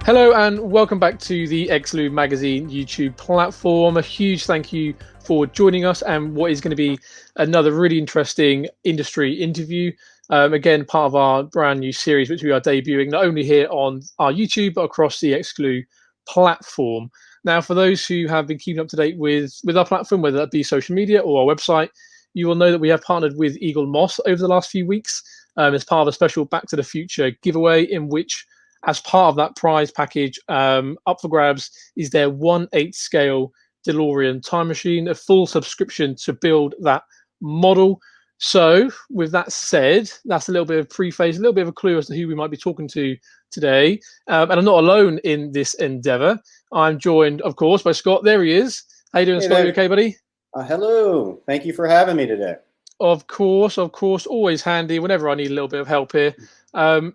Hello and welcome back to the Exclu magazine YouTube platform. A huge thank you for joining us and what is going to be another really interesting industry interview. Again, part of our brand new series, which we are debuting not only here on our YouTube, but across the Exclu platform. Now, for those who have been keeping up to date with our platform, whether that be social media or our website, you will know that we have partnered with Eaglemoss over the last few weeks as part of a special Back to the Future giveaway, in which, as part of that prize package, up for grabs is their 1/8 scale DeLorean Time Machine, a full subscription to build that model. So, with that said, that's a little bit of preface, a little bit of a clue as to who we might be talking to today. And I'm not alone in this endeavor. I'm joined, of course, by Scott. There he is. How you doing, Hey Scott? there. You okay, buddy? Hello. Thank you for having me today. Of course, always handy whenever I need a little bit of help here.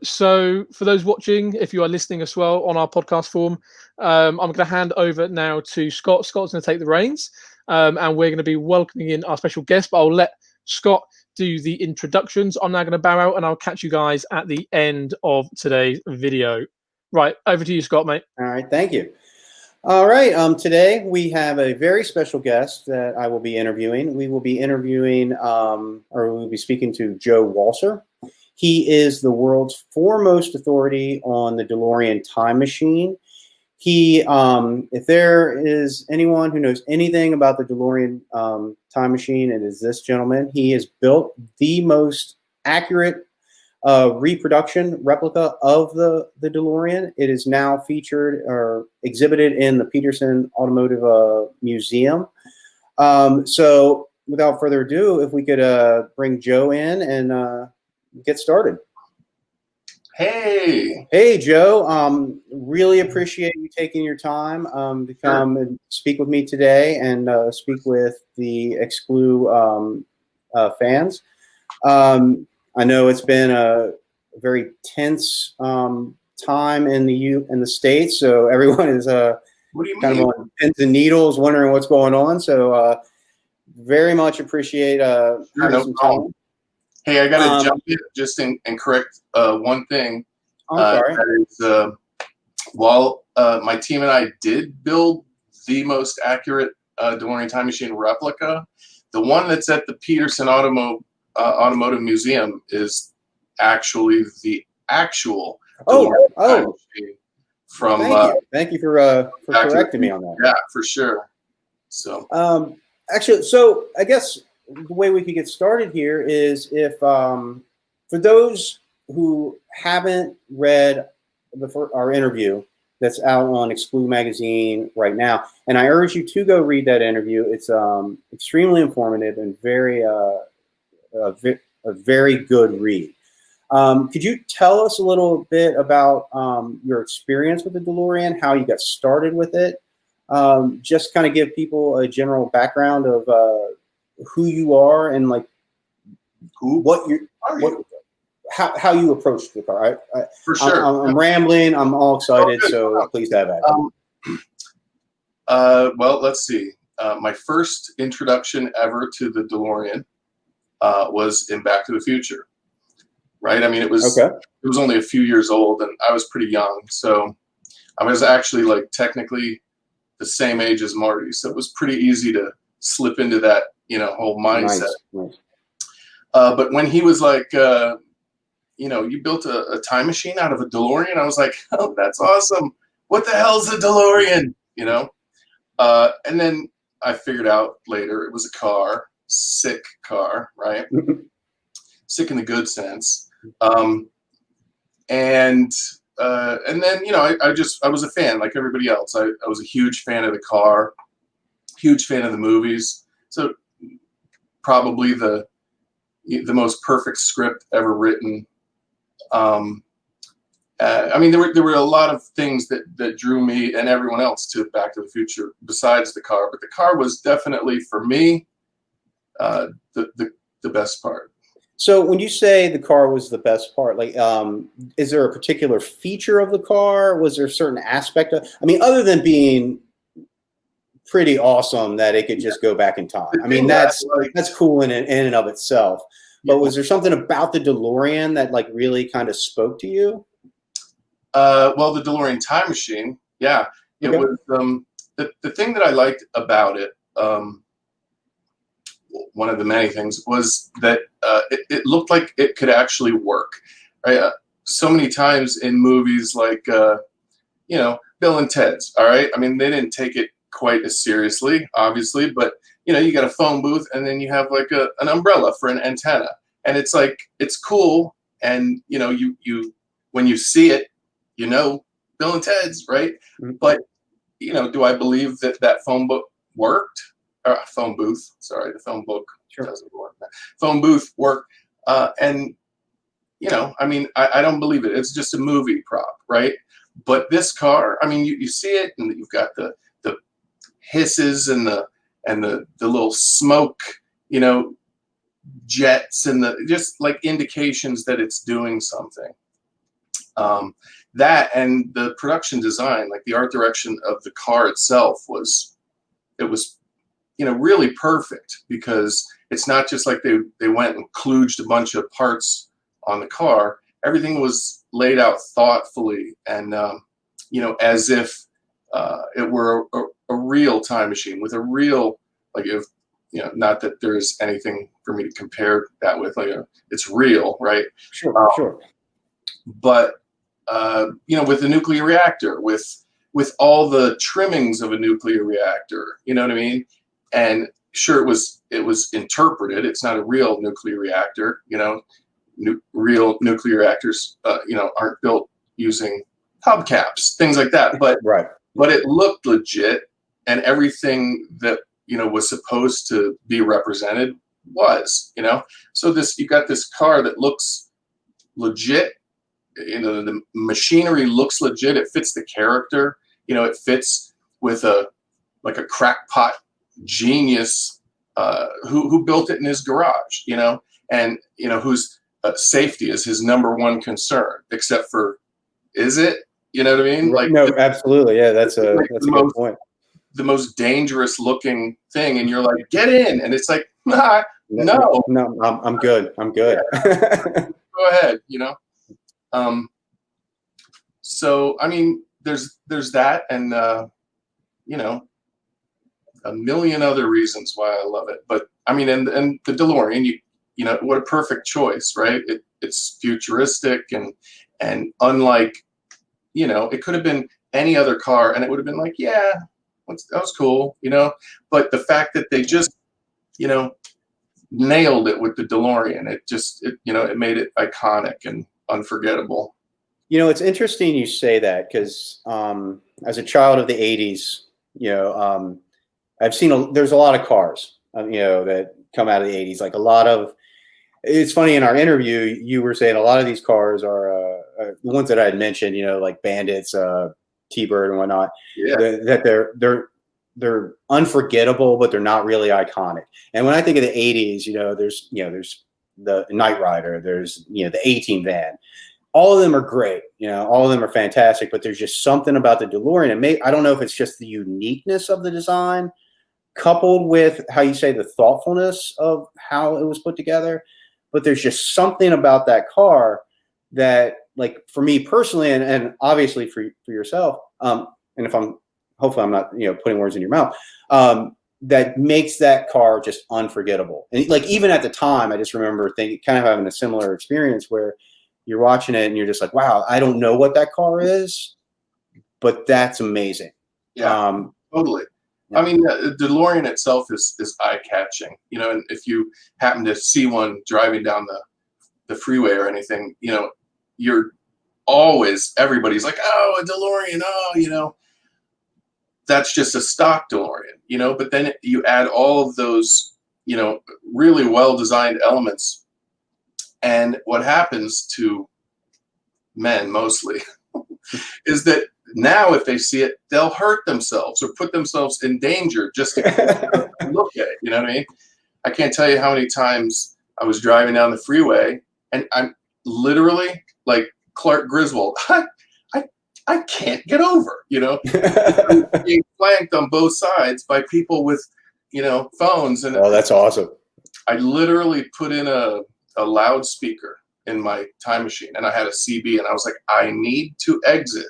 So for those watching, if you are listening as well on our podcast form, I'm going to hand over now to Scott. Scott's going to take the reins, and we're going to be welcoming in our special guest, but I'll let Scott do the introductions. I'm now going to bow out and I'll catch you guys at the end of today's video. Right, over to you, Scott, mate. All right. Thank you. All right. Today we have a very special guest that I will be interviewing. We will be interviewing, or we'll be speaking to Joe Walser. He is the world's foremost authority on the DeLorean Time Machine. He, if there is anyone who knows anything about the DeLorean Time Machine, it is this gentleman. He has built the most accurate reproduction replica of the DeLorean. It is now featured or exhibited in the Peterson Automotive Museum. So without further ado, if we could bring Joe in and get started. Hey, Joe. Really appreciate you taking your time to come and speak with me today and speak with the Exclu fans. I know it's been a very tense time in the States, so everyone is kind of on pins and needles, wondering what's going on. So very much appreciate some time. Hey, I got to jump in just and correct one thing. I'm sorry. That is, while my team and I did build the most accurate DeLorean Time Machine replica, the one that's at the Peterson Automotive Museum is actually the actual DeLorean Time Machine from. Thank you for correcting me on that. Yeah, for sure. So actually, so I guess the way we could get started here is if for those who haven't read our interview that's out on Exclu magazine right now, and I urge you to go read that interview. It's extremely informative and a very good read. Could you tell us a little bit about your experience with the DeLorean, how you got started with it? Just kind of give people a general background of who you are and like how you approached the car. For sure. I'm rambling. I'm all excited. So please dive at it. Well, let's see. My first introduction ever to the DeLorean was in Back to the Future, right? I mean, it was only a few years old, and I was pretty young, so I was actually like technically the same age as Marty, so it was pretty easy to slip into that, whole mindset. Nice. But when he was like, you built a time machine out of a DeLorean, I was like, oh, that's awesome. What the hell's a DeLorean? And then I figured out later it was a car. Sick car, right? Sick in the good sense. And then, I was a fan like everybody else. I was a huge fan of the car, huge fan of the movies. So probably the most perfect script ever written. I mean, there were a lot of things that drew me and everyone else to Back to the Future besides the car, but the car was definitely for me the best part. So when you say the car was the best part, like, is there a particular feature of the car? Was there a certain aspect of, I mean, other than being pretty awesome that it could just go back in time? I mean, that's cool in and of itself. But was there something about the DeLorean that like really kind of spoke to you? Well, the DeLorean Time Machine, yeah, it Okay. was the thing that I liked about it. One of the many things was that it looked like it could actually work. Right? So many times in movies like Bill and Ted's. All right, I mean they didn't take it quite as seriously, obviously, but you got a phone booth and then you have like an umbrella for an antenna, and it's like it's cool, and you when you see it, Bill and Ted's, right? Mhm. But do I believe that that phone book worked? Phone booth. Sorry, the phone book Sure. doesn't work. Phone booth worked, and I mean, I don't believe it. It's just a movie prop, right? But this car, I mean, you see it, and you've got the hisses and the little smoke, jets, and the just like indications that it's doing something. That and the production design, like the art direction of the car itself, was really perfect, because it's not just like they went and kludged a bunch of parts on the car. Everything was laid out thoughtfully, and as if it were a real time machine with a real, like, if not that there's anything for me to compare that with, like, it's real, right? Sure. Um, Sure. but with a nuclear reactor, with all the trimmings of a nuclear reactor, you know what I mean? And sure, it was interpreted. It's not a real nuclear reactor, real nuclear reactors, aren't built using hubcaps, things like that. But Right. it looked legit, and everything that was supposed to be represented was. So you got this car that looks legit. The machinery looks legit. It fits the character. It fits with a crackpot genius who built it in his garage. And whose safety is his number one concern. Except for, is it? You know what I mean? Like, No, absolutely. Yeah, that's a like good point. the most dangerous looking thing, and you're like, get in, and it's like, nah, no, I'm good. I'm good. go ahead. So I mean, there's that, and a million other reasons why I love it. But I mean, and the DeLorean, what a perfect choice, right? It's futuristic, and unlike, it could have been any other car, and it would have been like, yeah, that was cool, But the fact that they just, nailed it with the DeLorean, it made it iconic and unforgettable. It's interesting you say that, because as a child of the 80s, I've seen there's a lot of cars, that come out of the 80s. Like a lot of, it's funny, in our interview, you were saying a lot of these cars are the ones that I had mentioned, like Bandits, T-Bird and whatnot, Yeah. that they're unforgettable, but they're not really iconic. And when I think of the 80s, there's the Knight Rider, there's, the A-Team van. All of them are great. All of them are fantastic, but there's just something about the DeLorean. I don't know if it's just the uniqueness of the design coupled with, how you say, the thoughtfulness of how it was put together. But there's just something about that car that, like, for me personally, and obviously for yourself, and hopefully I'm not, putting words in your mouth, that makes that car just unforgettable. And like, even at the time, I just remember kind of having a similar experience where you're watching it and you're just like, wow, I don't know what that car is, but that's amazing. Yeah, totally. I mean, the DeLorean itself is eye-catching, and if you happen to see one driving down the freeway or anything, you're everybody's like, oh, a DeLorean, oh, that's just a stock DeLorean, but then you add all of those, really well-designed elements, and what happens to men mostly is that now, if they see it, they'll hurt themselves or put themselves in danger just to look at it. You know what I mean? I can't tell you how many times I was driving down the freeway, and I'm literally like Clark Griswold. I can't get over, being flanked on both sides by people with, phones. And oh, that's awesome. I literally put in a loudspeaker in my time machine, and I had a CB, and I was like, I need to exit.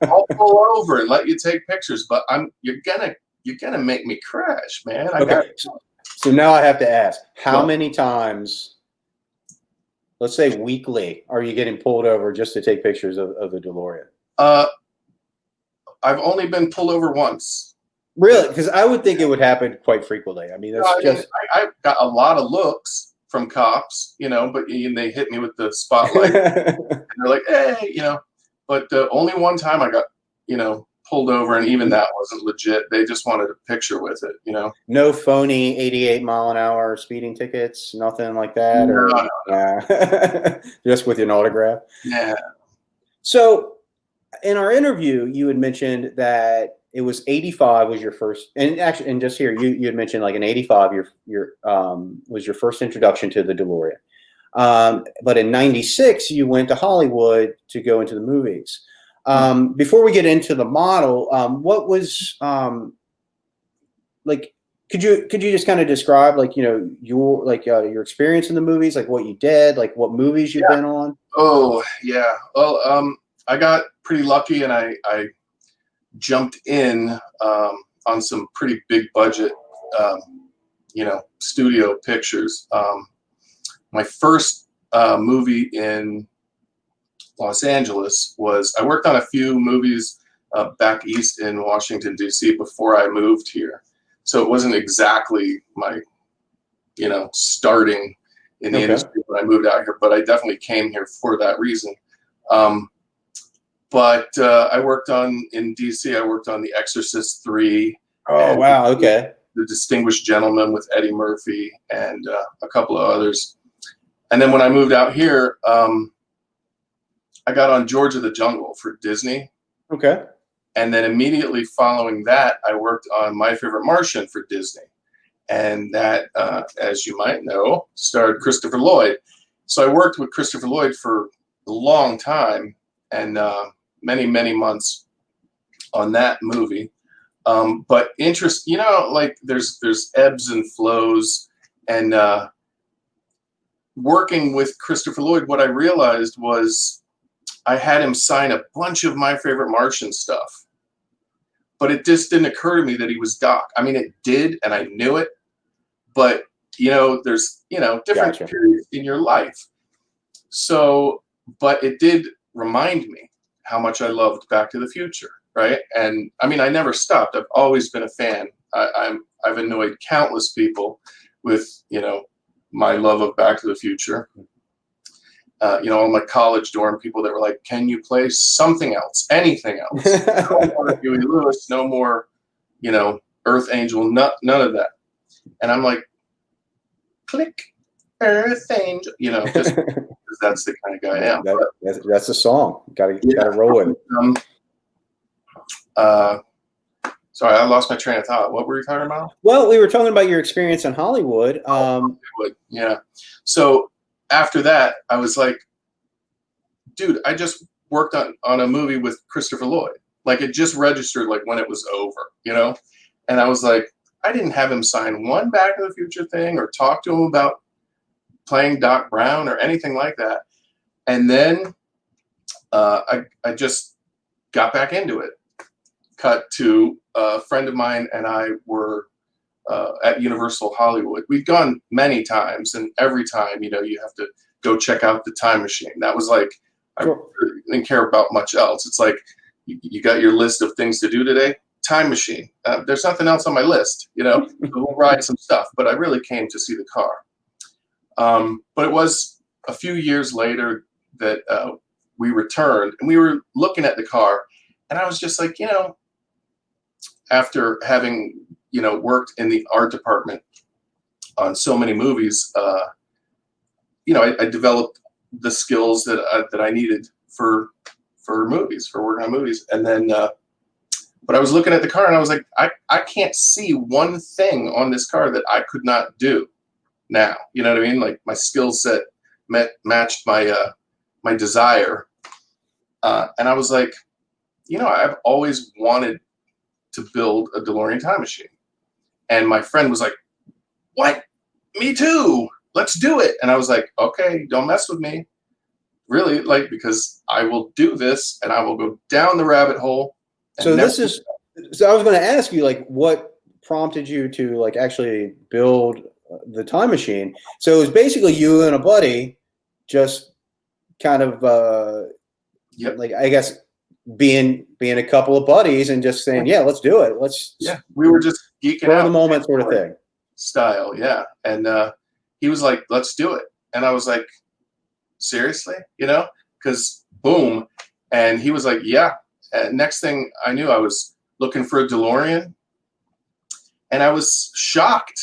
I'll pull over and let you take pictures, but you're gonna make me crash, man. Okay. So now I have to ask, how many times, let's say weekly, are you getting pulled over just to take pictures of the DeLorean? I've only been pulled over once. Really? Because I would think it would happen quite frequently. I mean, I've got a lot of looks from cops, but they hit me with the spotlight. And they're like, hey, But only one time I got, pulled over, and even that wasn't legit. They just wanted a picture with it, No phony 88-mile-an-hour speeding tickets, nothing like that? No. Just with an autograph? Yeah. So in our interview, you had mentioned that it was 85 was your first, and actually, and just here, you had mentioned like in 85, your was your first introduction to the DeLorean. But in 96, you went to Hollywood to go into the movies. Before we get into the model, what was like? Could you just kind of describe your experience in the movies, like what you did, like what movies you've been on? Oh yeah. Well, I got pretty lucky, and I jumped in on some pretty big budget, studio pictures. My first movie in Los Angeles was, I worked on a few movies back east in Washington, D.C. before I moved here. So it wasn't exactly my, starting in the industry when I moved out here, but I definitely came here for that reason. But I worked in D.C., I worked on The Exorcist 3. Oh, wow, okay. The Distinguished Gentleman with Eddie Murphy and a couple of others. And then when I moved out here, I got on George of the Jungle for Disney. Okay. And then immediately following that, I worked on My Favorite Martian for Disney. And that, as you might know, starred Christopher Lloyd. So I worked with Christopher Lloyd for a long time, and many, many months on that movie. But interest, there's ebbs and flows, and working with Christopher Lloyd, what I realized was I had him sign a bunch of My Favorite Martian stuff, but it just didn't occur to me that he was Doc. I mean, it did, and I knew it, but there's different periods in your life. So, but it did remind me how much I loved Back to the Future, right? And I mean, I never stopped. I've always been a fan. I've annoyed countless people with my love of Back to the Future. All my college dorm people that were like, "Can you play something else, anything else? No more Huey Lewis, no more, Earth Angel, none of that." And I'm like, "Click, Earth Angel," just because that's the kind of guy I am. That's a song. Got to roll with it. Sorry, I lost my train of thought. What were we talking about? Well, we were talking about your experience in Hollywood. Hollywood, yeah. So after that, I was like, dude, I just worked on a movie with Christopher Lloyd. Like, it just registered like when it was over, And I was like, I didn't have him sign one Back to the Future thing or talk to him about playing Doc Brown or anything like that. And then I just got back into it. Cut to a friend of mine and I were at Universal Hollywood. We'd gone many times, and every time, you have to go check out the time machine. That was like, I really didn't care about much else. It's like, you got your list of things to do today, time machine. There's nothing else on my list, we'll ride some stuff, but I really came to see the car. But it was a few years later that we returned, and we were looking at the car, and I was just like, after having, worked in the art department on so many movies, I developed the skills that I needed for movies, for working on movies. And then, but I was looking at the car and I was like, I can't see one thing on this car that I could not do now. You know what I mean? Like, my skill set matched my desire. And I was like, I've always wanted to build a DeLorean time machine. And my friend was like, "What? Me too. let's do it. And I was like, okay, don't mess with me. Really, like, because I will do this and I will go down the rabbit hole. So I was going to ask you, like, what prompted you to like actually build the time machine? So it was basically you and a buddy just kind of like, I guess, being a couple of buddies and just saying, yeah, let's do it. We were just geeking out the moment sort of thing. Style, yeah. And he was like, let's do it. And I was like, seriously? You know, because boom. And he was like, yeah. And next thing I knew, I was looking for a DeLorean, and I was shocked,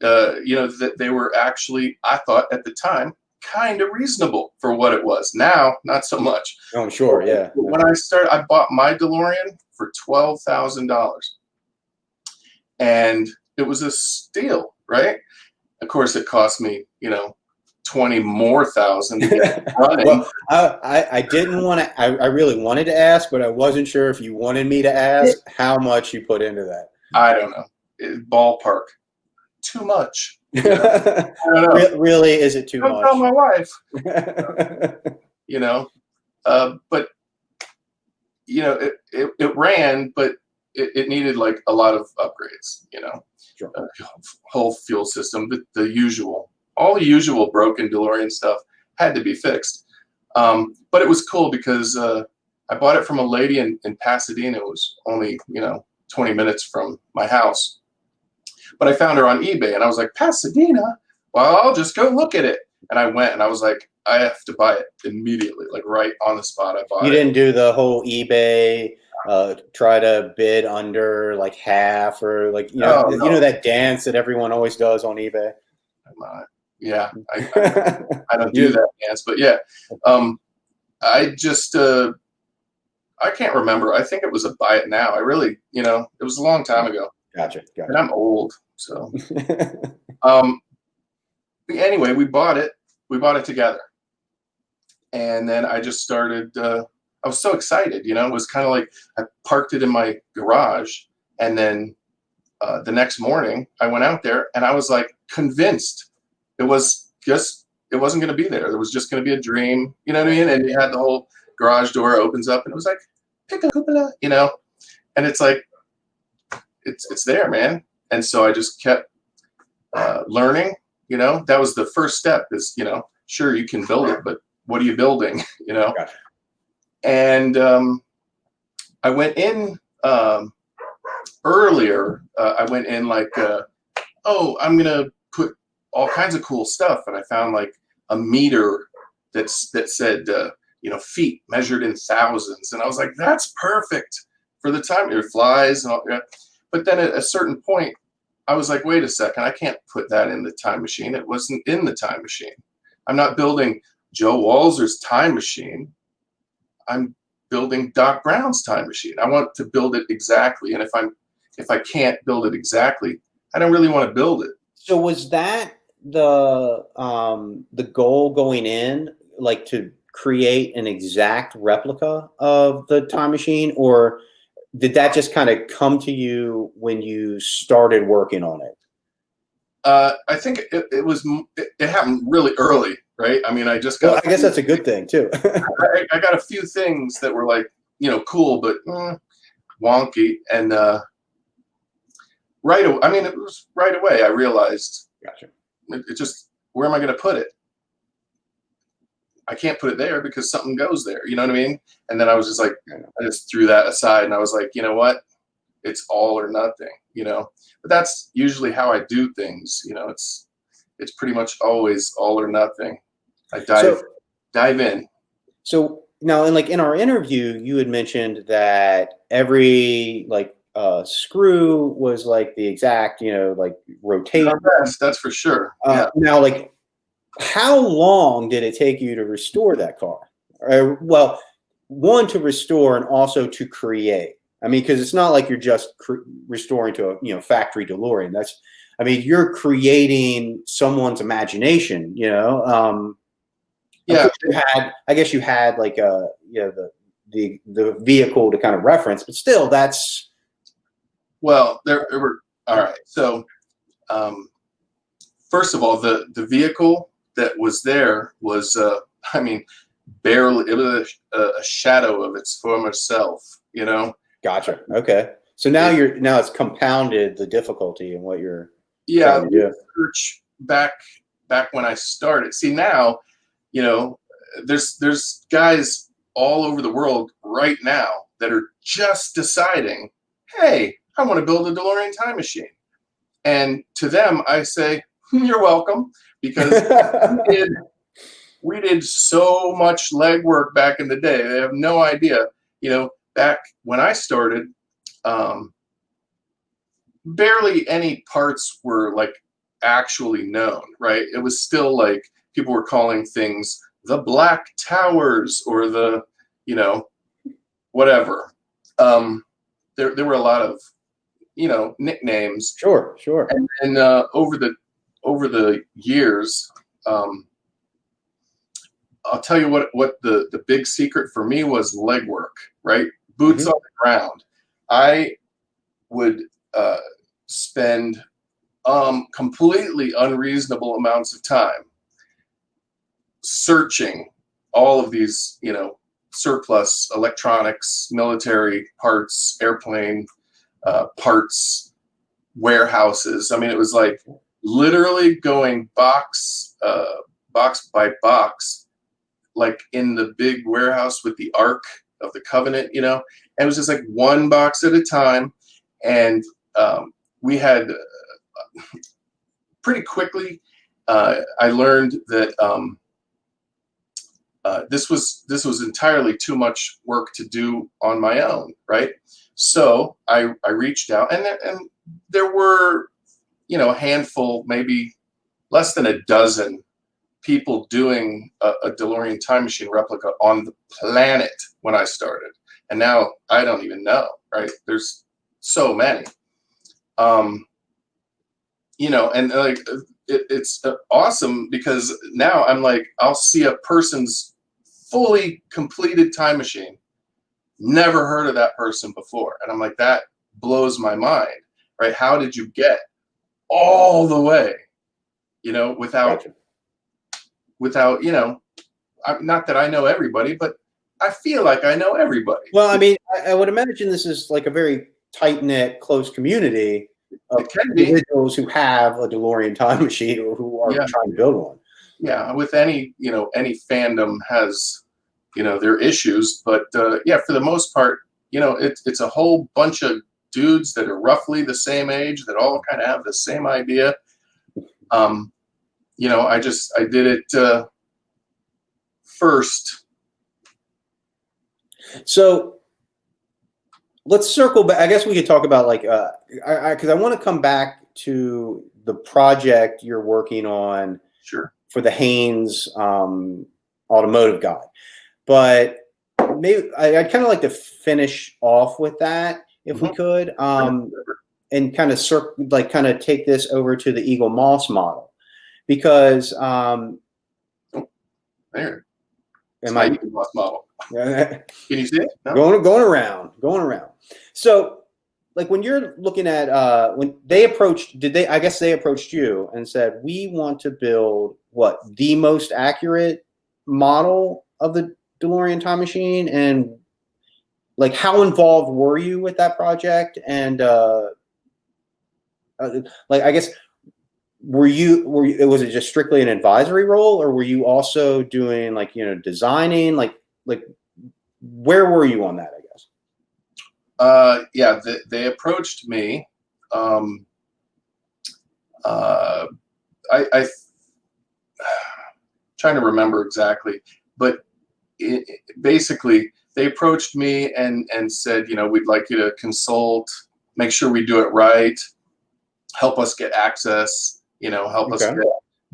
you know, that they were actually, I thought at the time, kind of reasonable for what it was. Now, not so much. Oh, I'm sure, yeah. When I bought my DeLorean for $12,000, and it was a steal, right? Of course, it cost me, you know, 20 more thousand to get running. Well, I didn't want to. I really wanted to ask, but I wasn't sure if you wanted me to ask how much you put into that. I don't know. Ballpark. Too much. You know? I don't know. Really, is it too much? Don't tell my wife. You know, but you know, it ran, but it needed like a lot of upgrades. You know, sure. Whole fuel system, the usual. All the usual broken DeLorean stuff had to be fixed. But it was cool because I bought it from a lady in Pasadena. It was only, you know, 20 minutes from my house. But I found her on eBay, and I was like, Pasadena? Well, I'll just go look at it. And I went, and I was like, I have to buy it immediately, like right on the spot. I bought it. You didn't do the whole eBay, try to bid under like half, or like, you know, you know that dance that everyone always does on eBay? Yeah, I don't do that dance, but yeah, I just I can't remember. I think it was a buy it now. I really, you know, it was a long time ago. Gotcha. And I'm old, so. Anyway, we bought it. We bought it together, and then I just started. I was so excited, you know. It was kind of like I parked it in my garage, and then the next morning I went out there, and I was like convinced. It wasn't going to be there. It was just going to be a dream, you know what I mean? And you had the whole garage door opens up, and it was like, you know, and it's like, it's there, man. And so I just kept learning, you know. That was the first step is, you know, sure, you can build it, but what are you building, you know? Gotcha. And I went in earlier. I went in like, oh, I'm going to put all kinds of cool stuff, and I found like a meter that said you know, feet measured in thousands, and I was like, that's perfect for the time. It flies and all. Yeah. But then at a certain point, I was like, wait a second, I can't put that in the time machine. It wasn't in the time machine. I'm not building Joe Walser's time machine. I'm building Doc Brown's time machine. I want to build it exactly, and if I can't build it exactly, I don't really want to build it. So was that the goal going in, like to create an exact replica of the time machine, or did that just kind of come to you when you started working on it? I think it happened really early, right? I mean, I just got. Well, I guess that's a good thing too. I got a few things that were like, you know, cool, but wonky, and I mean, it was right away. I realized. Gotcha. It just, where am I going to put it? I can't put it there because something goes there. You know what I mean? And then I was just like, I just threw that aside, and I was like, you know what? It's all or nothing, you know? But that's usually how I do things. You know, it's pretty much always all or nothing. I dive in. So now, in our interview, you had mentioned that every like screw was like the exact, you know, like rotation. That's for sure. Now, like, how long did it take you to restore that car? Well, one, to restore, and also to create. I mean, because it's not like you're just restoring to a, you know, factory DeLorean. I mean, you're creating someone's imagination. You know. Yeah. I guess you had like you know, the vehicle to kind of reference, but still, that's. Well, there were all right. So, first of all, the vehicle that was there was, I mean, barely, it was a shadow of its former self, you know? Gotcha. Okay. So now now it's compounded the difficulty in what you're trying to do. Research back when I started. See, now, you know, there's guys all over the world right now that are just deciding, hey, I want to build a DeLorean time machine. And to them, I say, you're welcome, because we did so much legwork back in the day. They have no idea. You know, back when I started, barely any parts were like actually known, right? It was still like people were calling things the Black Towers or the, you know, whatever. There were a lot of, you know, nicknames. Sure. And over the years, I'll tell you what the big secret for me was legwork, right? Boots on the ground. I would spend completely unreasonable amounts of time searching all of these, you know, surplus electronics, military parts, airplane parts, warehouses. I mean, it was like literally going box by box, like in the big warehouse with the Ark of the Covenant, you know. And it was just like one box at a time. And we had pretty quickly, I learned that this was entirely too much work to do on my own, right? So I reached out, and there were, you know, a handful, maybe less than a dozen people doing a DeLorean time machine replica on the planet when I started. And now I don't even know, right? There's so many. You know, and like it's awesome, because now I'm like, I'll see a person's fully completed time machine, never heard of that person before, and I'm like, that blows my mind, right? How did you get all the way, you know, without, you know, not that I know everybody, but I feel like I know everybody. Well, I mean, I would imagine this is like a very tight-knit, close community of individuals who have a DeLorean time machine or who are trying to build one. Yeah, with any, you know, any fandom has, you know, their issues, but yeah, for the most part, you know, it's a whole bunch of dudes that are roughly the same age that all kind of have the same idea. You know, I did it first. So let's circle back. I guess we could talk about like, because I want to come back to the project you're working on. Sure. For the Haynes automotive guy. But maybe I'd kind of like to finish off with that, if we could, and kind of take this over to the Eaglemoss model, because there. Am I Eaglemoss model? Can you see it? No? Going around. So, like when you're looking at when they approached, I guess they approached you and said, we want to build what, the most accurate model of the DeLorean time machine, and like how involved were you with that project? And like, I guess, was it just strictly an advisory role, or were you also doing like, you know, designing, like where were you on that, I guess? Yeah, they approached me. I trying to remember exactly, but basically they approached me and said, you know, we'd like you to consult, make sure we do it right, help us get access, you know, help us get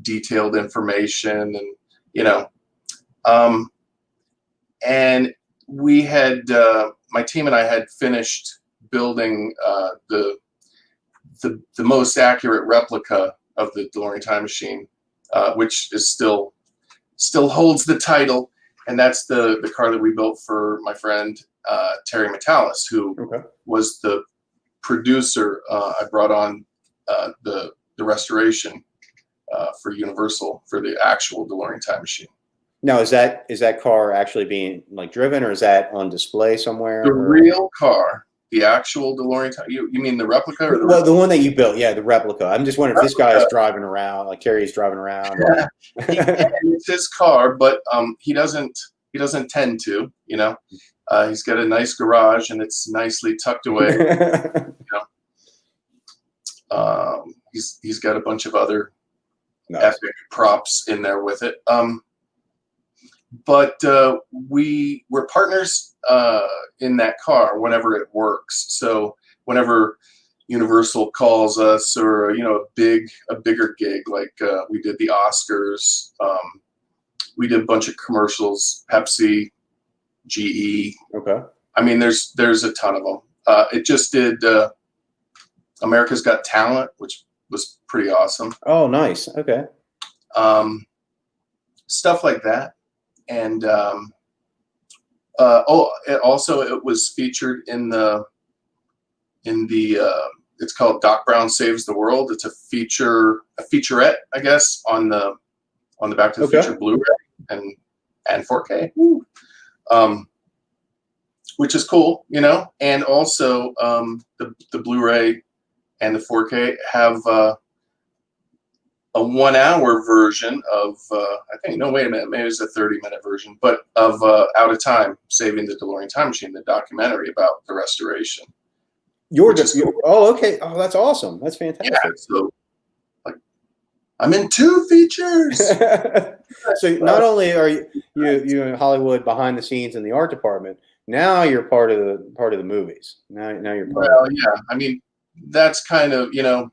detailed information, and you know, and we had my team and I had finished building the most accurate replica of the DeLorean time machine, which is still holds the title, and that's the car that we built for my friend Terry Metalis, who was the producer. I brought on the restoration for Universal for the actual DeLorean Time Machine. Now, is that car actually being like driven, or is that on display somewhere? The real car, the actual DeLorean Time. You mean the replica or the one that you built? Yeah, the replica. I'm just wondering if this guy is driving around, like Terry's driving around. Or... It's his car, but he doesn't tend to. You know, he's got a nice garage and it's nicely tucked away. You know, he's got a bunch of other epic props in there with it. But we're partners in that car whenever it works. So whenever Universal calls us, or you know, a bigger gig, like we did the Oscars, we did a bunch of commercials, Pepsi, GE. Okay. I mean, there's a ton of them. It just did America's Got Talent, which was pretty awesome. Oh, nice. Okay. Stuff like that. And it was featured in the it's called Doc Brown Saves the World. It's a featurette, I guess, on the Back to the Future Blu-ray and 4K, which is cool, you know. And also the Blu-ray and the 4K have a 1 hour version of I think, no, wait a minute, maybe it's a 30-minute version, but of Out of Time, Saving the DeLorean Time Machine, the documentary about the restoration. Cool. Oh, okay. Oh, that's awesome. That's fantastic. Yeah, so like, I'm in 2 features. So not only are you in Hollywood behind the scenes in the art department, now you're part of the movies. Now you're part of it. Yeah. I mean, that's kind of, you know,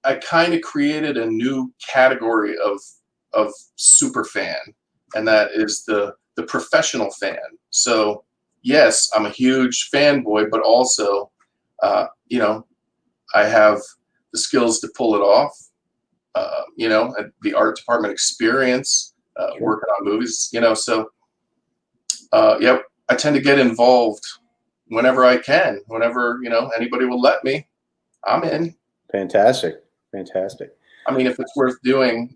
I kind of created a new category of super fan, and that is the professional fan. So yes, I'm a huge fanboy, but also, you know, I have the skills to pull it off. You know, the art department experience, working on movies. You know, so yeah, I tend to get involved whenever I can. Whenever, you know, anybody will let me, I'm in. Fantastic. I mean, if it's worth doing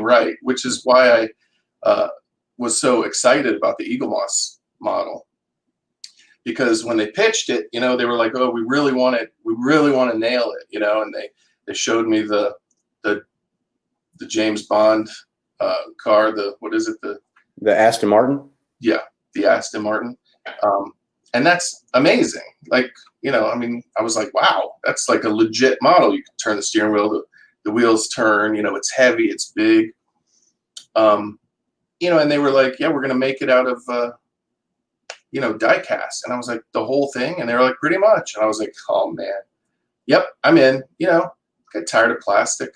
right, which is why I was so excited about the Eaglemoss model. Because when they pitched it, you know, they were like, "Oh, we really want to nail it," you know, and they showed me the James Bond car, the Aston Martin? Yeah, the Aston Martin. And that's amazing. Like, you know, I mean, I was like, wow, that's like a legit model. You can turn the steering wheel, the wheels turn, you know, it's heavy, it's big. You know, and they were like, yeah, we're going to make it out of, you know, die cast. And I was like, the whole thing? And they were like, pretty much. And I was like, oh man, yep, I'm in. You know, get tired of plastic.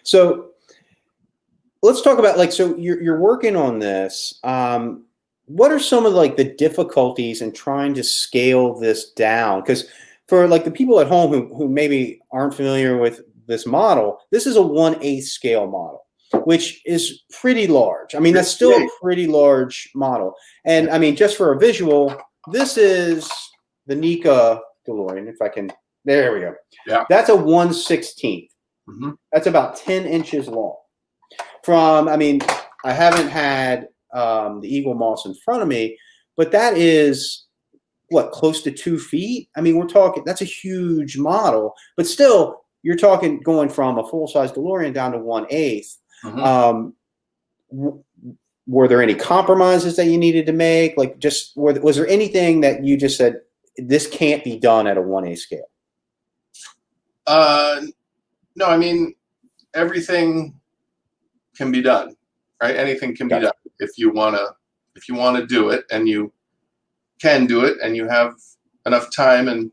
So let's talk about, like, so you're working on this. What are some of like the difficulties in trying to scale this down? Because for like the people at home who maybe aren't familiar with this model, this is a 1/8 scale model, which is pretty large. I mean, that's still a pretty large model. And I mean, just for a visual, this is the Nika DeLorean. If I can, there we go. Yeah. That's a 1/16. Mm-hmm. That's about 10 inches long. I mean, I haven't had the Eaglemoss in front of me, but that is what, close to 2 feet? I mean, we're talking, that's a huge model, but still you're talking going from a full-size DeLorean down to 1/8. Mm-hmm. Were there any compromises that you needed to make? Like, just was there anything that you just said, this can't be done at a 1/8 scale? No, I mean, everything can be done, right? Anything can be done if you wanna do it, and you can do it, and you have enough time and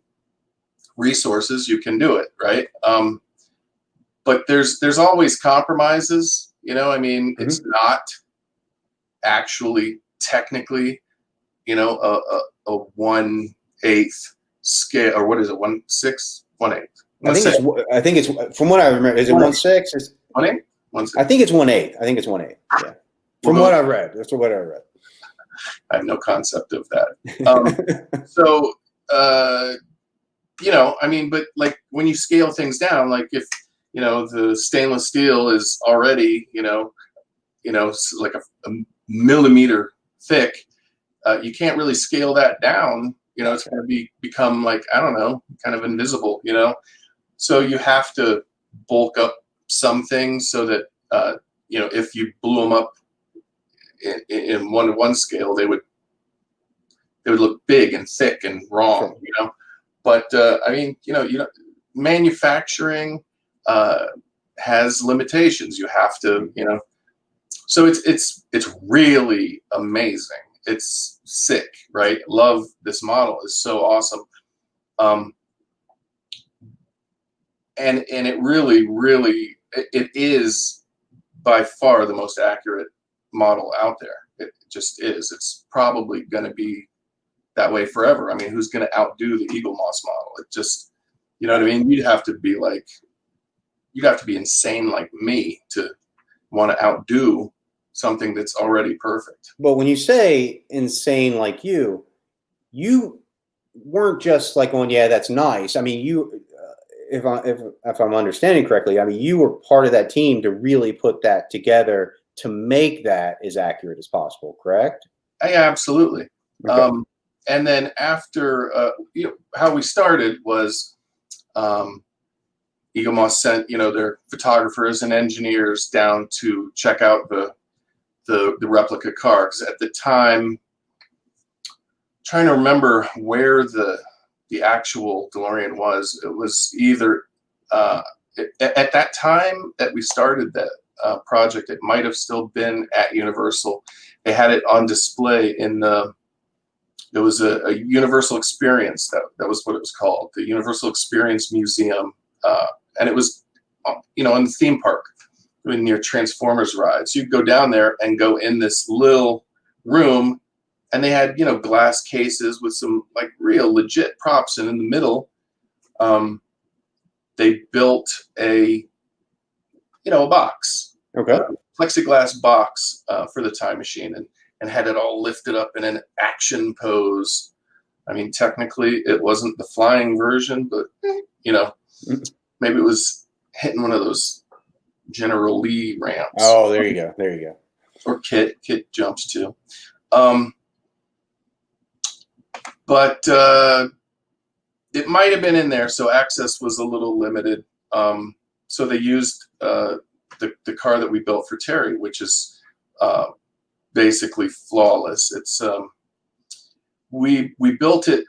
resources, you can do it, right? But there's always compromises, you know. I mean, mm-hmm. It's not actually technically, you know, a 1/8 scale, or what is it? 1/6, 1/8. I think it's from what I remember. Is it 1/6? 1/8? 1/6. I think it's 1/8. I think it's 1/8. Yeah. From what I read. That's what I read. I have no concept of that. So, you know, I mean, but like when you scale things down, like the stainless steel is already, like a millimeter thick. You can't really scale that down. It's going to become like, I don't know, kind of invisible, So you have to bulk up some things so that, if you blew them up in 1-to-1 scale, they would look big and thick and wrong, But manufacturing has limitations. You have to, So it's really amazing. It's sick, right? Love this model. It's so awesome. And it really, really, it is by far the most accurate model out there. It just is. It's probably going to be that way forever. I mean, who's going to outdo the Eaglemoss model? It just, you know what I mean? You'd have to be insane like me to want to outdo something that's already perfect. But when you say insane like you weren't just like, oh yeah, that's nice. I mean, you, if I'm understanding correctly, I mean, you were part of that team to really put that together to make that as accurate as possible, correct? Yeah, absolutely. Okay. And then after, how we started was Eaglemoss sent, their photographers and engineers down to check out the replica car. 'Cause at the time, trying to remember where the actual DeLorean was. It was either at that time that we started that project, it might have still been at Universal. They had it on display it was a Universal Experience. That was what it was called, the Universal Experience Museum, and it was, in the theme park near Transformers rides. You'd go down there and go in this little room, and they had glass cases with some like real legit props, and in the middle, they built a box, Okay. plexiglass box for the time machine, and had it all lifted up in an action pose. I mean, technically, it wasn't the flying version, but maybe it was hitting one of those General Lee ramps. Oh, there you go. There you go. Or Kit jumps too. But it might have been in there, so access was a little limited. So they used the car that we built for Terry, which is basically flawless. It's we built it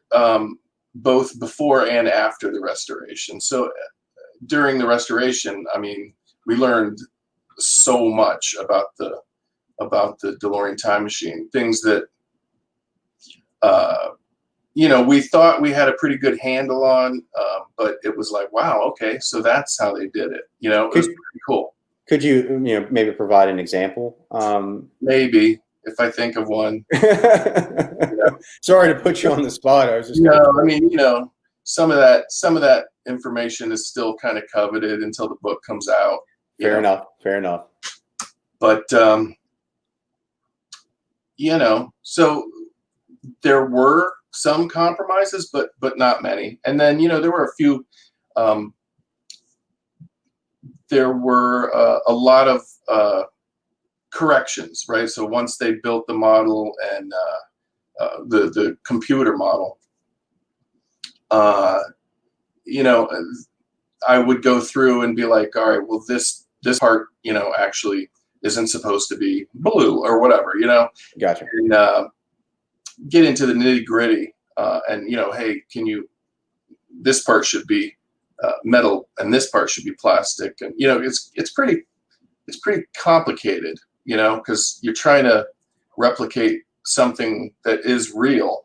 both before and after the restoration. So during the restoration, I mean, we learned so much about the DeLorean Time Machine, things that we thought we had a pretty good handle on, but it was like, wow, okay, so that's how they did it. It was pretty cool. Could you maybe provide an example? Maybe, if I think of one. Sorry to put you on the spot. I was just I mean, some of that information is still kind of coveted until the book comes out. Fair enough. But so there were some compromises, but not many. And then there were a few. There were a lot of corrections, right? So once they built the model and the computer model, I would go through and be like, all right, well, this part, actually isn't supposed to be blue or whatever, Gotcha. And get into the nitty gritty, and hey, this part should be metal and this part should be plastic, and it's pretty complicated, because you're trying to replicate something that is real,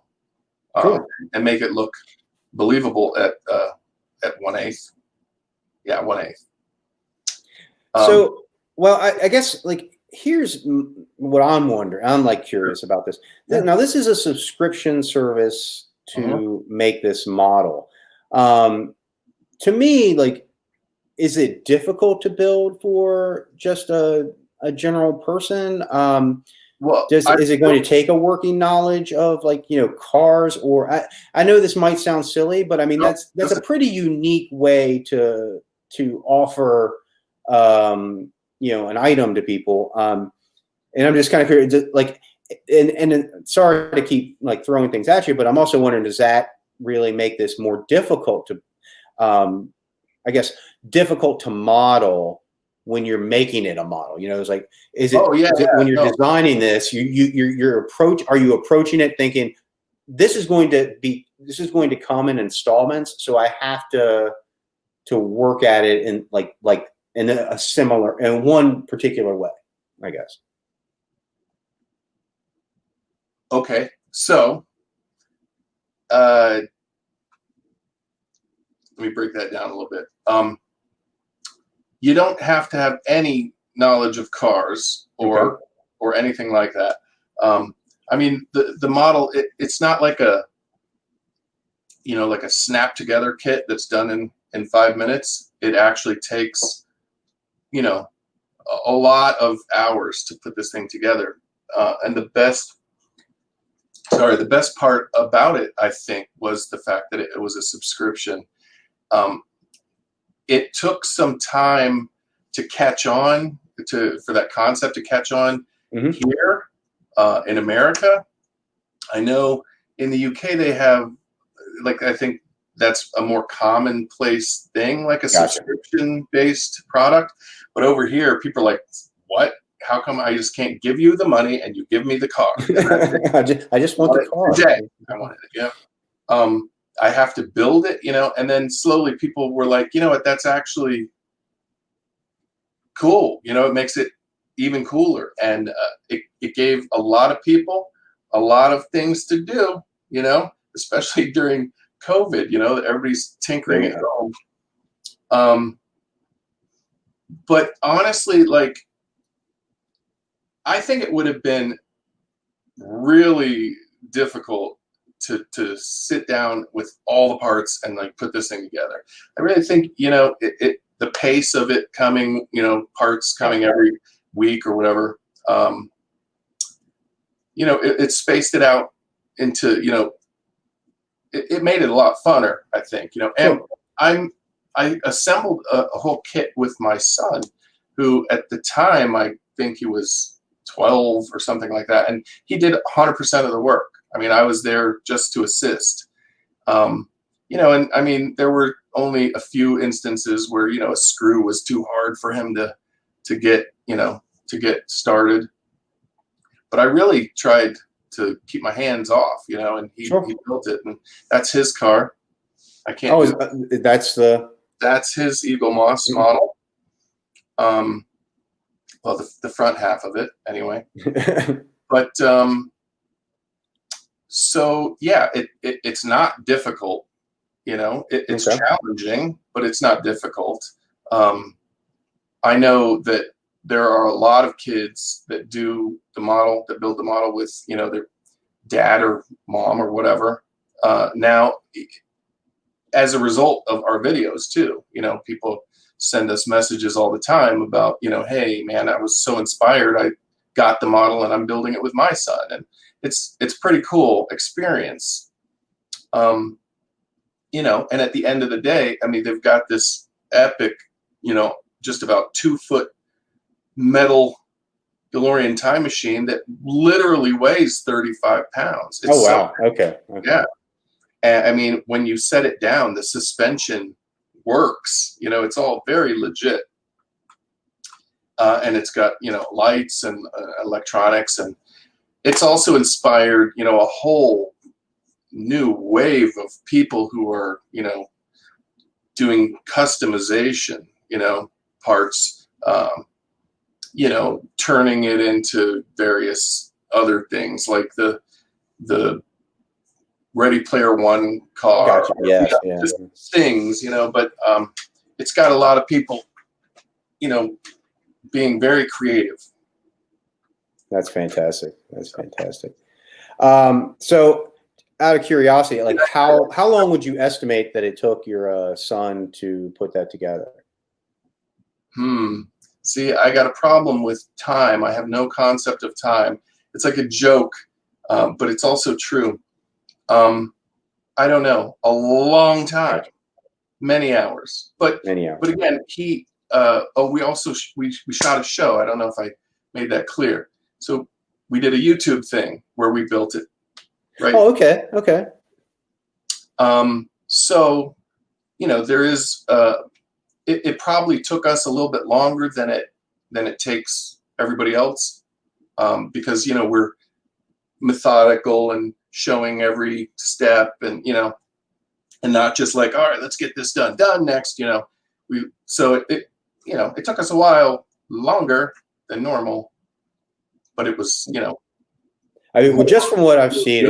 Cool. and make it look believable at 1/8. Yeah, 1/8. So, well, I guess like here's what I'm wondering. I'm like curious about this. Yeah. Now, this is a subscription service to make this model. To me, like, is it difficult to build for just a general person? Well, is it going to take a working knowledge of cars? Or I know this might sound silly, but I mean that's a pretty unique way to to offer, an item to people. And I'm just kind of curious, like, and sorry to keep like throwing things at you, but I'm also wondering, does that really make this more difficult to, I guess, difficult to model when you're making it a model? It's like, is it when you're designing this, are you approaching it thinking this is going to come in installments, so I have to work at it in like in a similar, in one particular way, I guess. Okay, so let me break that down a little bit. You don't have to have any knowledge of cars or anything like that. I mean, the model, it's not like a snap together kit that's done in 5 minutes. It actually takes a lot of hours to put this thing together. And the best part about it, I think, was the fact that it was a subscription. It took some time to catch on, for that concept to catch on here in America. I know in the UK they have, like, I think that's a more commonplace thing, like a subscription-based product. But over here, people are like, what? How come I just can't give you the money and you give me the car? I just want the car. Today. I wanted it, yeah. I have to build it, and then slowly people were like, you know what, that's actually cool. It makes it even cooler. And it gave a lot of people a lot of things to do, especially during COVID, everybody's tinkering at home. But honestly, like, I think it would have been really difficult to sit down with all the parts and like put this thing together. I really think, the pace of it coming, parts coming every week or whatever, it spaced it out into, it made it a lot funner, I think, and I assembled a whole kit with my son, who at the time, I think he was 12 or something like that. And he did 100% of the work. I mean, I was there just to assist. And I mean, there were only a few instances where, a screw was too hard for him to get started. But I really tried to keep my hands off, and he built it, and that's his car. I can't. Oh, that's his Eaglemoss model. Well, the front half of it, anyway. But so yeah, it's not difficult. It's challenging, but it's not difficult. I know that there are a lot of kids that build the model with, their dad or mom or whatever. Now, as a result of our videos too, people send us messages all the time about, hey man, I was so inspired. I got the model and I'm building it with my son. And it's pretty cool experience. And at the end of the day, I mean, they've got this epic, just about 2-foot metal DeLorean Time Machine that literally weighs 35 pounds. It's wow. Okay. Yeah. And I mean, when you set it down, the suspension works, it's all very legit. And it's got, lights and electronics, and it's also inspired, a whole new wave of people who are, doing customization, parts, turning it into various other things like the Ready Player One car. Gotcha. Yes, just things, but it's got a lot of people, being very creative. That's fantastic. So out of curiosity, like how long would you estimate that it took your son to put that together? See, I got a problem with time. I have no concept of time. It's like a joke, but it's also true. I don't know, a long time. many hours. But Many hours. but again, we shot a show. I don't know if I made that clear. So we did a YouTube thing where we built it. Right. Oh, okay. Okay. So, there is, it probably took us a little bit longer than it takes everybody else, because, we're methodical and showing every step and not just like, all right, let's get this done next, it took us a while longer than normal, but it was, I mean, well, just from what I've seen,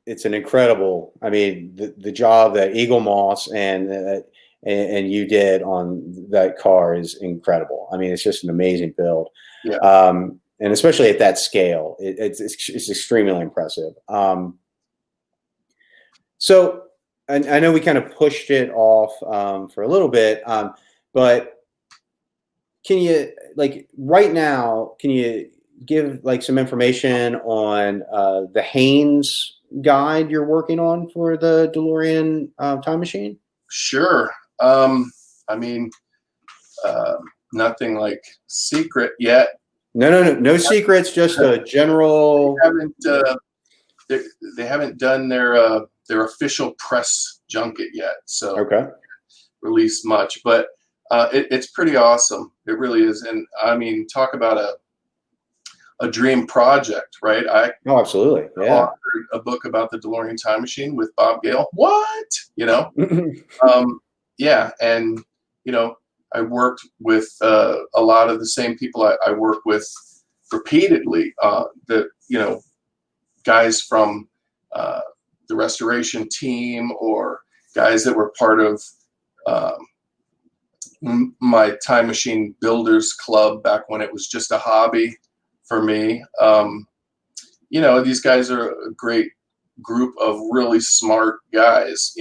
it's an incredible. I mean, the job that Eaglemoss and you did on that car is incredible. I mean, it's just an amazing build. Yeah. And especially at that scale, it's extremely impressive. So I know we kind of pushed it off for a little bit, but can you, like, right now, can you give like some information on the Haynes guide you're working on for the DeLorean Time Machine? Sure. I mean, nothing like secret yet. No secrets. Just a general. They haven't done their official press junket yet, so okay. Released much, but it's pretty awesome. It really is, and I mean, talk about a dream project, right? Oh, absolutely. Yeah. Authored a book about the DeLorean Time Machine with Bob Gale. What? Yeah, and I worked with a lot of the same people I work with repeatedly. The guys from the restoration team, or guys that were part of my Time Machine Builders Club back when it was just a hobby for me. These guys are a great group of really smart guys.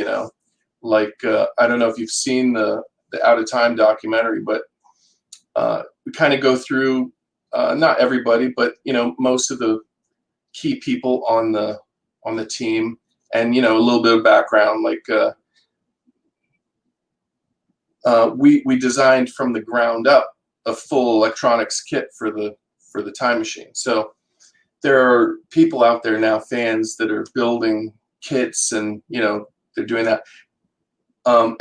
Like I don't know if you've seen the Out of Time documentary, but we kind of go through not everybody, but most of the key people on the team, and a little bit of background. Like we designed from the ground up a full electronics kit for the Time Machine. So there are people out there now, fans, that are building kits, and they're doing that. And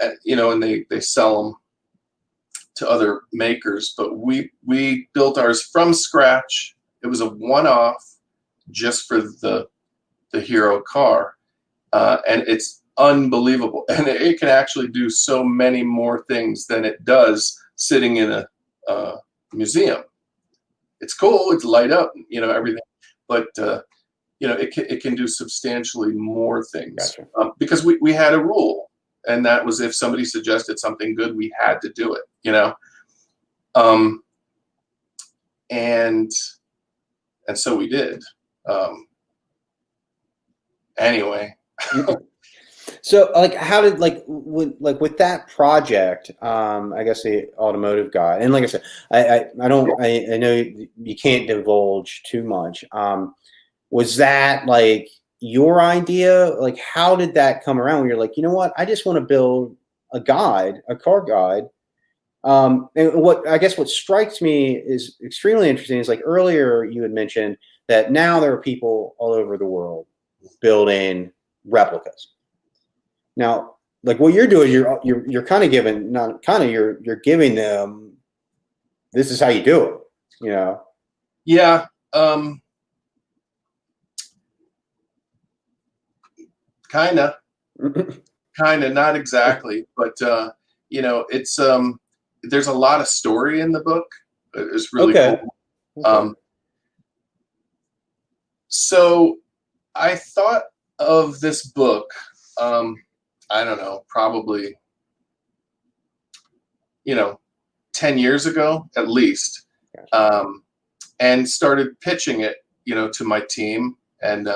they sell them to other makers, but we built ours from scratch. It was a one-off just for the hero car, and it's unbelievable, and it can actually do so many more things than it does sitting in a museum. It's cool, it's light up, everything, but it can do substantially more things. Gotcha. Because we had a rule, and that was if somebody suggested something good, we had to do it, and so we did. Anyway. So, like, how did, with that project, I guess the automotive guy, and like I said, I know you can't divulge too much. Was that like your idea? Like, how did that come around? Where you're like, you know what, I just want to build a car guide. And what strikes me is extremely interesting is, like, earlier you had mentioned that now there are people all over the world building replicas. Now, like, what you're doing, you're kind of giving, not kind of, you're giving them, this is how you do it, Yeah. Kind of, not exactly, but it's there's a lot of story in the book. It's really cool. Okay. So I thought of this book, I don't know, probably 10 years ago at least, and started pitching it to my team, and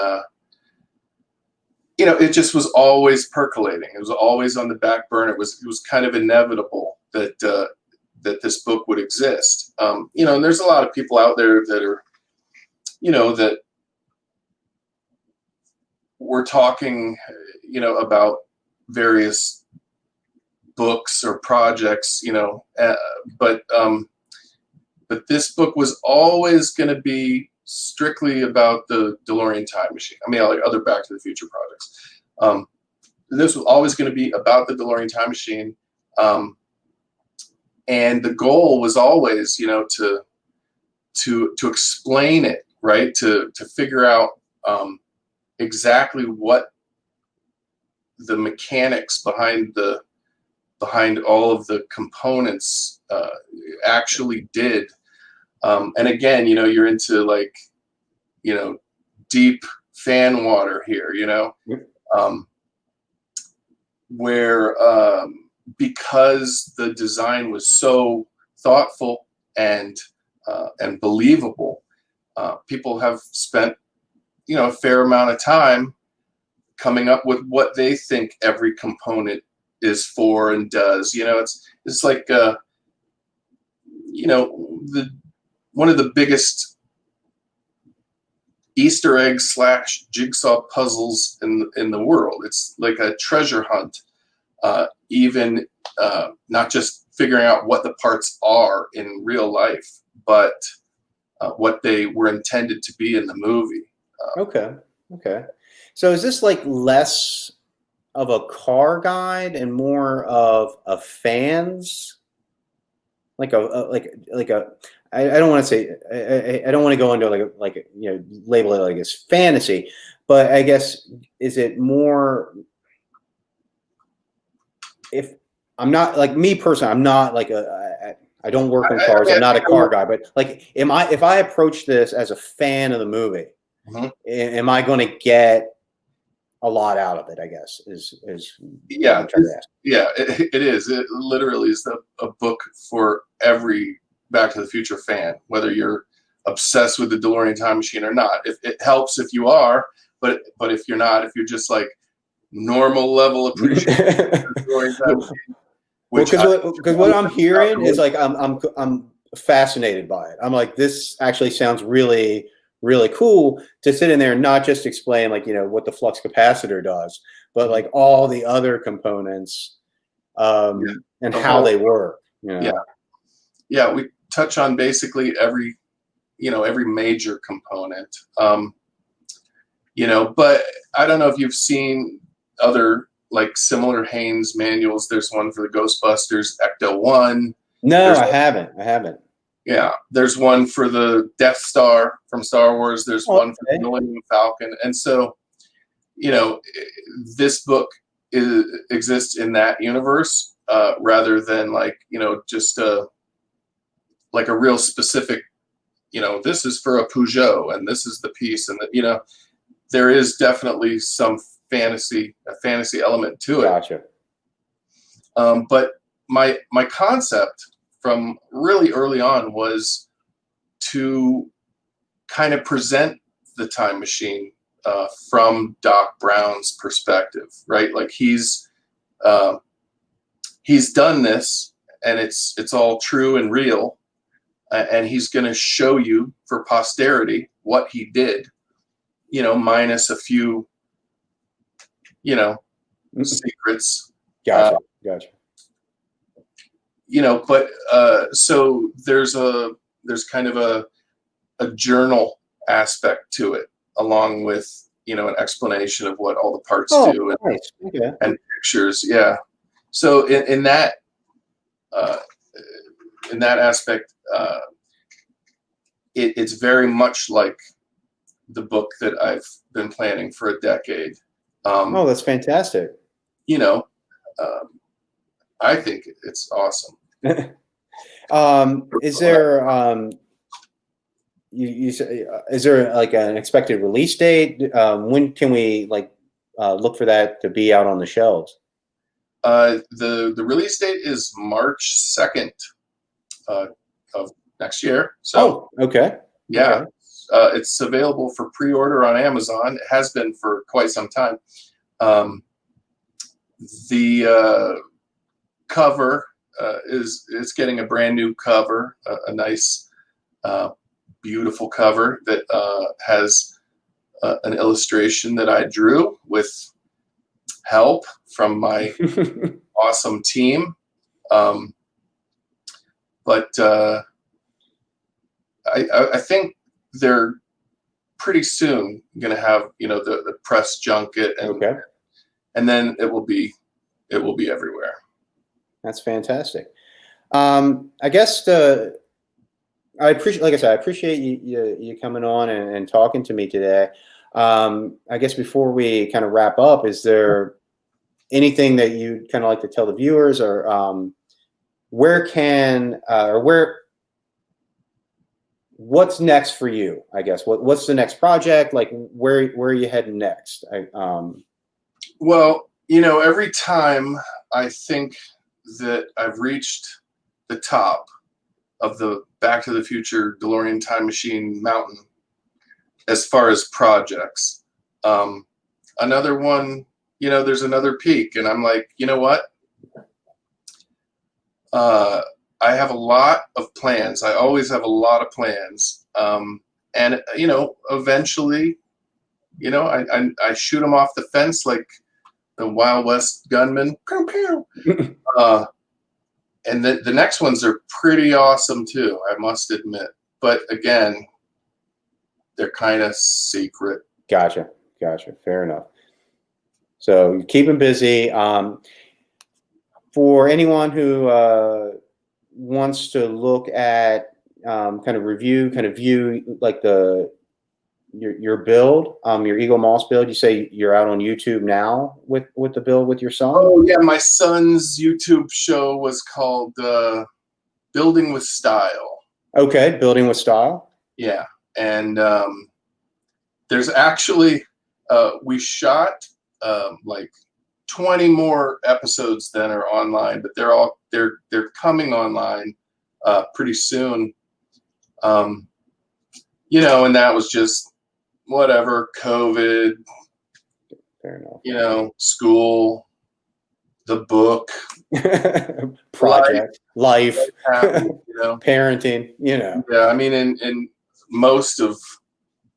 it just was always percolating. It was always on the back burner. It was kind of inevitable that that this book would exist. And there's a lot of people out there that are, that we're talking, about various books or projects, but this book was always going to be strictly about the DeLorean Time Machine. I mean, like other Back to the Future projects. This was always going to be about the DeLorean Time Machine. And the goal was always, to explain it, right? To figure out exactly what the mechanics behind all of the components actually did. And again, you're into like, deep fan water here, where because the design was so thoughtful and believable, people have spent a fair amount of time coming up with what they think every component is for and does. It's like one of the biggest Easter egg / jigsaw puzzles in the world. It's like a treasure hunt, even not just figuring out what the parts are in real life, but what they were intended to be in the movie. Okay. So is this like less of a car guide and more of a fan's, like a I don't want to say I don't want to go into label it like it's fantasy, but I guess is it more, if I'm not like me personally, I'm not like I don't work on cars. I'm not a car guy, but like, if I approach this as a fan of the movie, am I going to get a lot out of it? I guess is yeah, it is. It literally is a book for every Back to the Future fan, whether you're obsessed with the DeLorean Time Machine or not. If it helps if you are, but if you're not, if you're just like normal level appreciation of the DeLorean Time Machine. Because what I'm hearing is like I'm fascinated by it. I'm like, this actually sounds really, really cool to sit in there and not just explain like what the flux capacitor does, but like all the other components and how they work. Yeah, we touch on basically every major component. But I don't know if you've seen other like similar Haynes manuals. There's one for the Ghostbusters Ecto 1. No, I haven't. Yeah, there's one for the Death Star from Star Wars. There's one for the Millennium Falcon. And so, this book exists in that universe rather than like, just like a real specific, this is for a Peugeot and this is the piece. And, there is definitely some fantasy element to it. Gotcha. But my concept from really early on was to kind of present the time machine from Doc Brown's perspective, right? Like he's done this and it's all true and real, and he's going to show you for posterity what he did, minus a few, secrets. Gotcha. But so there's kind of a journal aspect to it, along with an explanation of what all the parts do, and, nice. Okay. and pictures. Yeah. So in that aspect, it's very much like the book that I've been planning for a decade. That's fantastic. I think it's awesome. Is there you say, is there like an expected release date? When can we look for that to be out on the shelves? The release date is March 2nd of next year. So okay. Yeah. Okay. It's available for pre-order on Amazon. It has been for quite some time. The cover is getting a brand new cover, a nice, beautiful cover that has an illustration that I drew with help from my awesome team. But I think they're pretty soon going to have, the press junket, and then it will be everywhere. That's fantastic. I guess I appreciate, like I said, I appreciate you coming on and talking to me today. I guess before we kind of wrap up, is there anything that you'd kind of like to tell the viewers, or what's next for you? I guess what's the next project? Like where are you heading next? Well, every time I think that I've reached the top of the Back to the Future DeLorean Time Machine mountain as far as projects, another one, there's another peak, and I'm like, you know what? I have a lot of plans. I always have a lot of plans. And, eventually, I shoot them off the fence like the Wild West gunman. Pew, pew. And the next ones are pretty awesome too, I must admit. But again, they're kind of secret. Gotcha. Fair enough. So you keep them busy. For anyone who wants to look at kind of view like your build, your Eaglemoss build. You say you're out on YouTube now with the build with your son? Oh yeah, my son's YouTube show was called Building with Style. Okay, Building with Style. Yeah, and there's actually we shot like 20 more episodes than are online, but they're coming online pretty soon. And that was just whatever, COVID, fair enough. School, the book, project, life, parenting, Yeah, I mean, in most of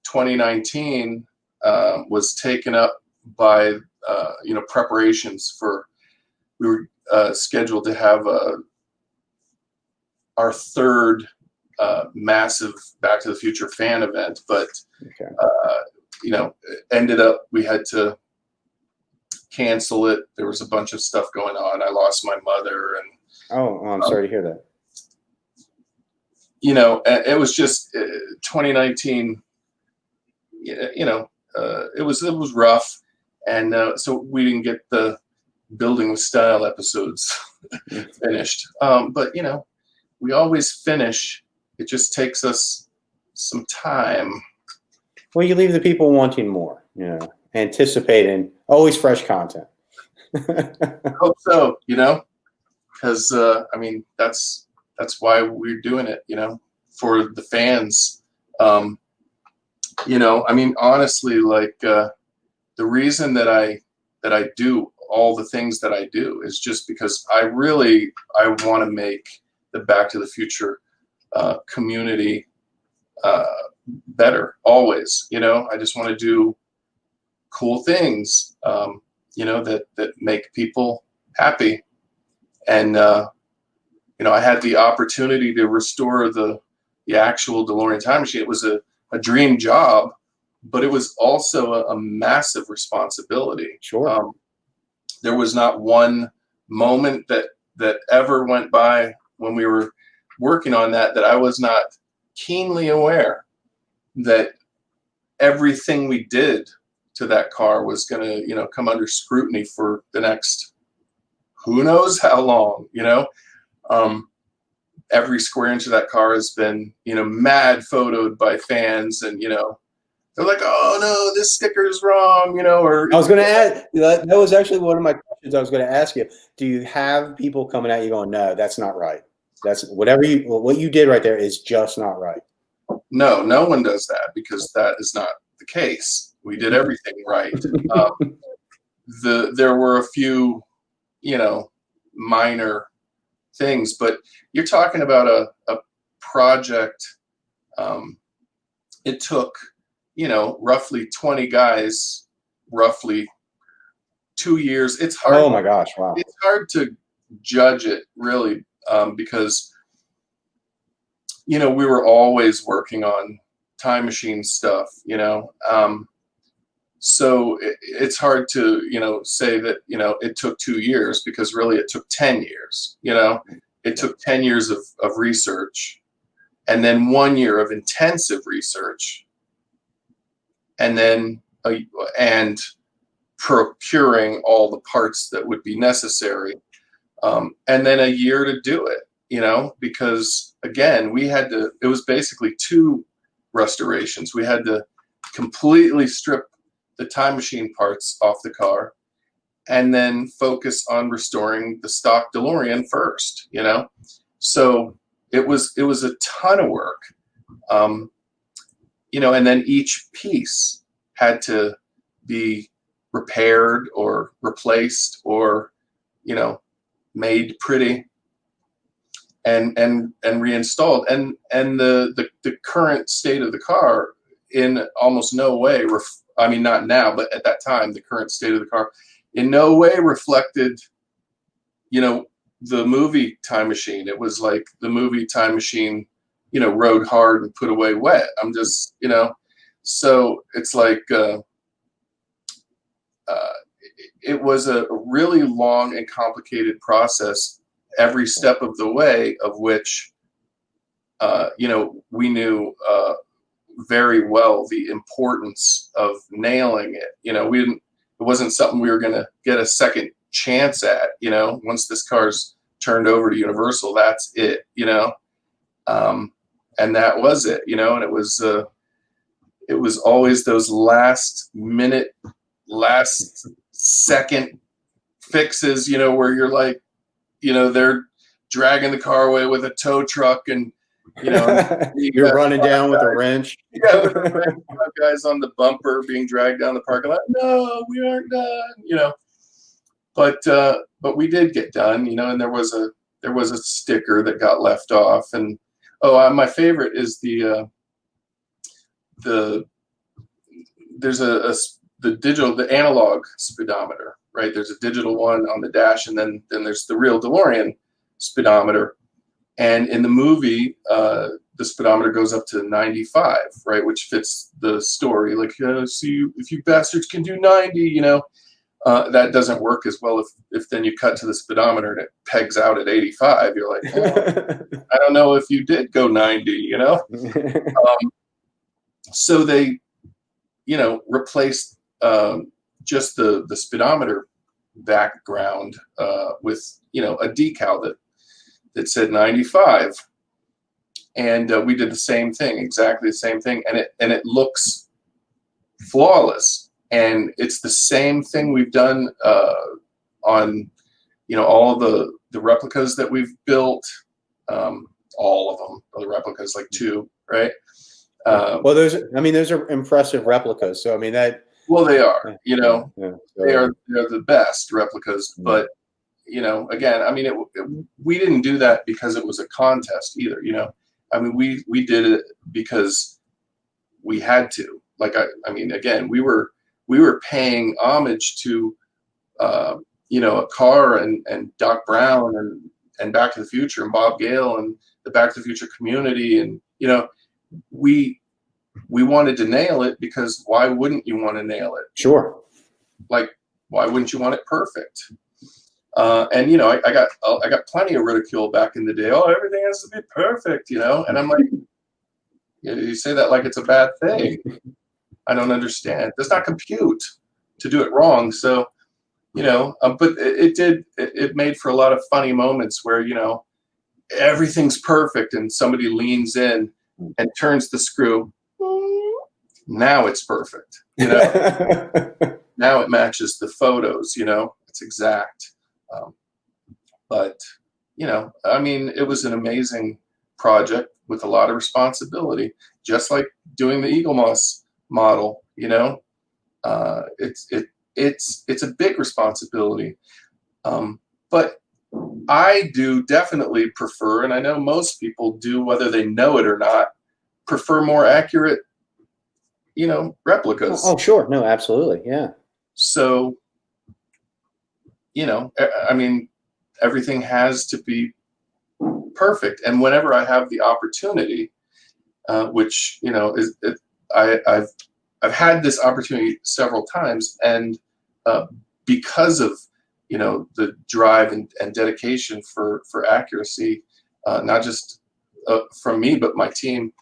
2019 was taken up by preparations for. We were scheduled to have our third massive Back to the Future fan event, but ended up we had to cancel it. There was a bunch of stuff going on. I lost my mother, and I'm sorry to hear that. It was just 2019. It was rough, and so we didn't get the Building with Style episodes finished. But we always finish. It just takes us some time. Well, you leave the people wanting more, anticipating always fresh content. I hope so, because that's why we're doing it, for the fans. Honestly, like the reason that I do all the things that I do is just because I want to make the Back to the Future community better always. I just want to do cool things, that make people happy. And I had the opportunity to restore the actual DeLorean Time Machine. It was a dream job, but it was also a massive responsibility. Sure. There was not one moment that ever went by when we were working on that I was not keenly aware that everything we did to that car was going to, come under scrutiny for the next who knows how long, every square inch of that car has been, mad photoed by fans, and, they're like, oh no, this sticker is wrong, or. I was going to ask, that was actually one of my questions I was going to ask you. Do you have people coming at you going, no, that's not right? That's what you did right there is just not right. No one does that, because that is not the case. We did everything right. There were a few, minor things, but you're talking about a project. It took, roughly 20 guys, roughly 2 years. It's hard. Oh my gosh! Wow. It's hard to judge it really, because we were always working on Time Machine stuff. So it's hard to say that it took 2 years, because really it took 10 years. It took 10 years of research, and then 1 year of intensive research, and then and procuring all the parts that would be necessary, and then a year to do it, because again, it was basically 2 restorations. We had to completely strip the Time Machine parts off the car, and then focus on restoring the stock DeLorean first, so it was a ton of work, and then each piece had to be repaired or replaced or made pretty and reinstalled, and the current state of the car in almost no way not now, but at that time, the current state of the car in no way reflected the movie Time Machine. It was like the movie Time Machine rode hard and put away wet. I'm just so it's like it was a really long and complicated process every step of the way, of which we knew very well the importance of nailing it. It wasn't something we were going to get a second chance at. Once this car's turned over to Universal, that's it. And that was it. And it was always those last minute, last second fixes, where you're like, they're dragging the car away with a tow truck, and you're running down with a wrench. Yeah, the guys on the bumper being dragged down the parking lot. No, we aren't done. But we did get done. And there was a sticker that got left off, and my favorite is the analog speedometer, right? There's a digital one on the dash, and then there's the real DeLorean speedometer. And in the movie, the speedometer goes up to 95, right, which fits the story. Like, see, if you bastards can do 90, that doesn't work as well if then you cut to the speedometer and it pegs out at 85. You're like, I don't know if you did go 90, So they, replaced just the speedometer background with, a decal that said 95. And we did the same thing, exactly the same thing. And it looks flawless. And it's the same thing we've done on, all of the replicas that we've built, all of them, the replicas, like 2, right? Well, those are impressive replicas. So, well, they are, yeah, so. they're the best replicas, but, again, we didn't do that because it was a contest either, we did it because we had to. Like, again, we were paying homage to, a car and Doc Brown and Back to the Future and Bob Gale and the Back to the Future community. And, we wanted to nail it, because why wouldn't you want to nail it? Sure. Like, why wouldn't you want it perfect? And I got plenty of ridicule back in the day. Oh, everything has to be perfect, And I'm like, you say that like it's a bad thing. I don't understand. It does not compute to do it wrong. So, but it made for a lot of funny moments where, everything's perfect and somebody leans in and turns the screw. Now it's perfect. Now it matches the photos, it's exact. But, it was an amazing project with a lot of responsibility, just like doing the Eaglemoss model. It's a big responsibility. But I do definitely prefer, and I know most people do, whether they know it or not, prefer more accurate, replicas. Oh, sure. No, absolutely. Yeah. So, I mean, everything has to be perfect. And whenever I have the opportunity, which I've had this opportunity several times, and because of the drive and dedication for accuracy, not just from me but my team,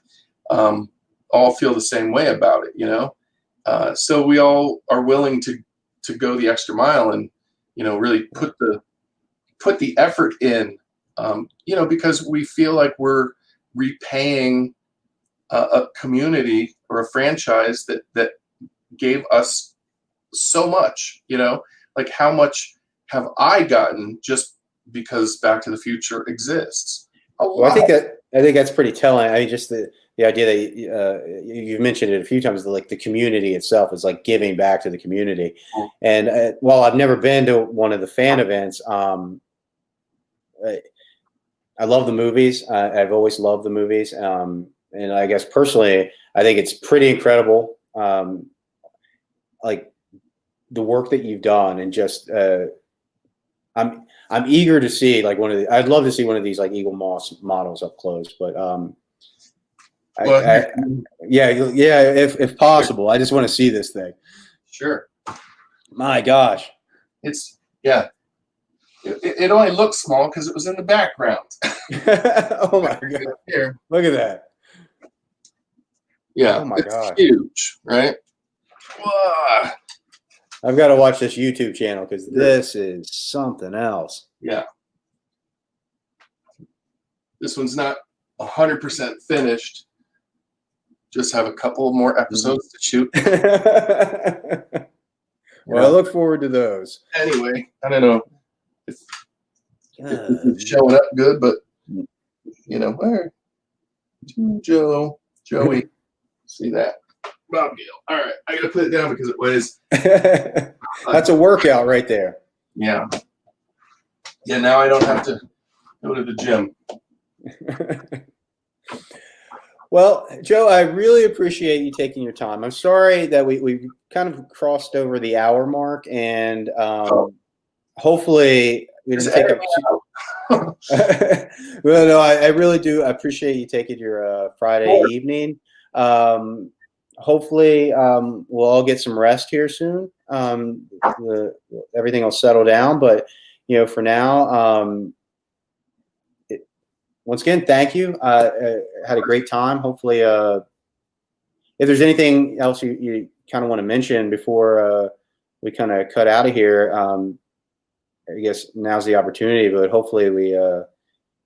all feel the same way about it. So we all are willing to go the extra mile and really put the effort in, because we feel like we're repaying a community or a franchise that gave us so much. Like, how much have I gotten just because Back to the Future exists? Well, I think that's pretty telling. I mean, just the idea that you've mentioned it a few times, like the community itself is like giving back to the community. And while I've never been to one of the fan events, I love the movies. I've always loved the movies. And I guess personally, I think it's pretty incredible. Like the work that you've done, and just I'm eager to see like I'd love to see one of these like Eaglemoss models up close, but if possible, I just want to see this thing. Sure. My gosh. It's It only looks small because it was in the background. Oh my god! Here, look at that. Yeah, oh my gosh, huge, right? Whoa. I've got to watch this YouTube channel because this is something else. Yeah. This one's not 100% finished. Just have a couple more episodes to shoot. Well, I look forward to those. Anyway, I don't know if it's showing up good, but where? Joey, see that? Bob Gale. All right, I gotta put it down because it weighs. That's a workout right there. Yeah. Yeah. Now I don't have to go to the gym. Well, Joe, I really appreciate you taking your time. I'm sorry that we kind of crossed over the hour mark, and hopefully we didn't take up. Well, no, I really do appreciate you taking your Friday evening. Hopefully, we'll all get some rest here soon. Everything will settle down, but for now, once again, thank you. Had a great time. Hopefully, if there's anything else you kind of want to mention before we kind of cut out of here, I guess now's the opportunity. But hopefully,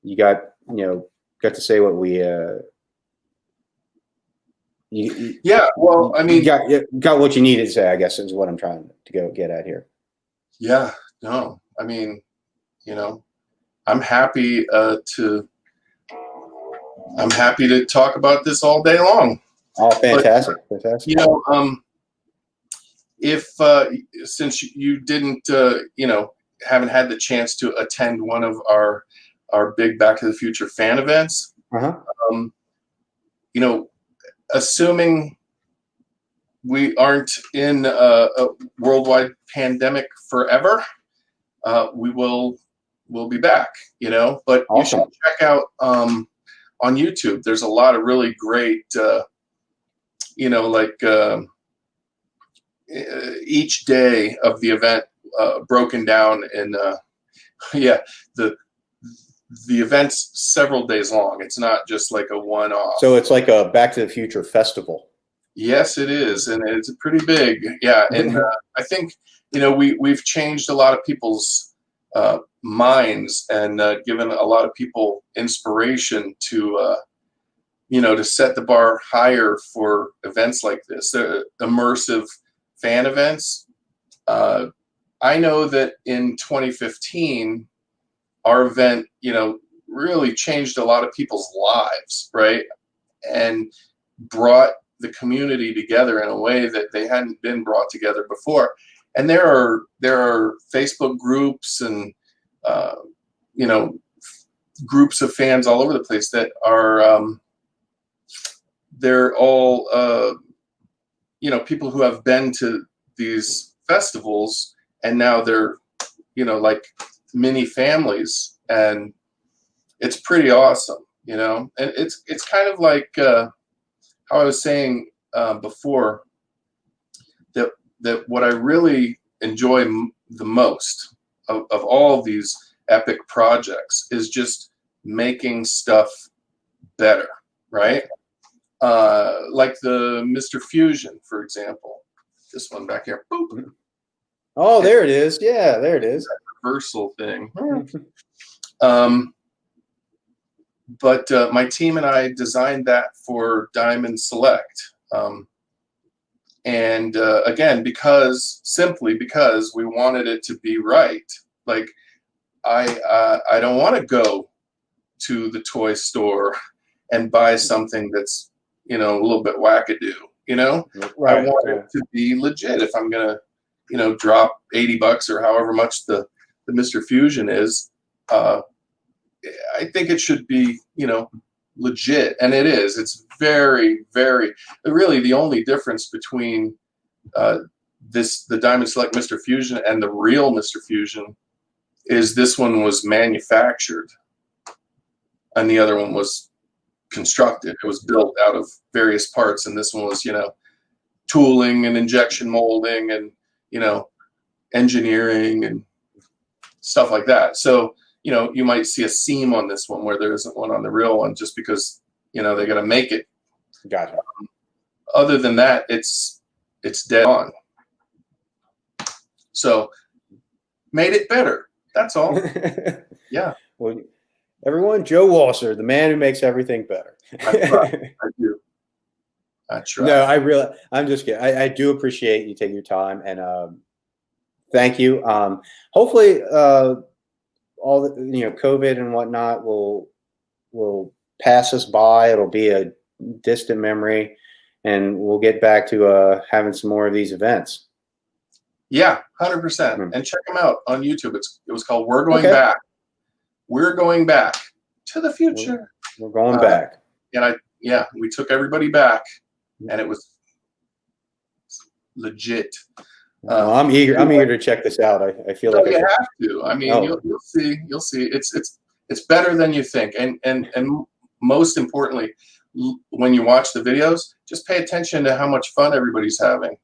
you got to say what we. Well, I mean, you got what you needed to say, I guess, is what I'm trying to go get at here. Yeah, no, I mean, I'm happy to talk about this all day long. Oh, fantastic. But, fantastic. If since you didn't, haven't had the chance to attend one of our big Back to the Future fan events, assuming we aren't in a worldwide pandemic forever, we'll be back, but awesome. You should check out on YouTube. There's a lot of really great, each day of the event broken down in, the event's several days long. It's not just like a one-off. So it's like a Back to the Future festival. Yes, it is, and it's pretty big. Yeah, and I think we've changed a lot of people's minds and given a lot of people inspiration to to set the bar higher for events like this, immersive fan events. I know that in 2015, our event, really changed a lot of people's lives, right? And brought the community together in a way that they hadn't been brought together before. And there are Facebook groups and groups of fans all over the place that are they're all people who have been to these festivals, and now they're like mini families, and it's pretty awesome, and it's kind of like how I was saying before, that what I really enjoy the most of all of these epic projects is just making stuff better, right? Like the Mr. Fusion, for example. This one back here. Boop. Oh, there it is. Yeah, there it is. Reversal thing. But my team and I designed that for Diamond Select. And again, simply because we wanted it to be right. Like, I don't want to go to the toy store and buy something that's, a little bit wackadoo, Right, I want it to be legit. If I'm going to, drop $80 or however much the Mr. Fusion is, I think it should be, legit. And it is. It's very, very, really the only difference between the Diamond Select Mr. Fusion and the real Mr. Fusion is this one was manufactured and the other one was constructed. It was built out of various parts, and this one was, tooling and injection molding and, engineering and stuff like that. So, you might see a seam on this one where there isn't one on the real one, just because, they got to make it. Gotcha. Other than that, it's dead on. So made it better. That's all. Yeah. Well, everyone, Joe Walser, the man who makes everything better. I do. I try. No, I'm just kidding. I do appreciate you taking your time, and thank you. Hopefully, all the COVID and whatnot will pass us by. It'll be a distant memory, and we'll get back to having some more of these events. Yeah, 100%. And check them out on YouTube. It was called We're Going Back. We're going back to the future. We're going back. And we took everybody back, and it was legit. Well, I'm eager to check this out. I feel like you have to. I mean, you'll see. You'll see. It's better than you think. And most importantly, when you watch the videos, just pay attention to how much fun everybody's having.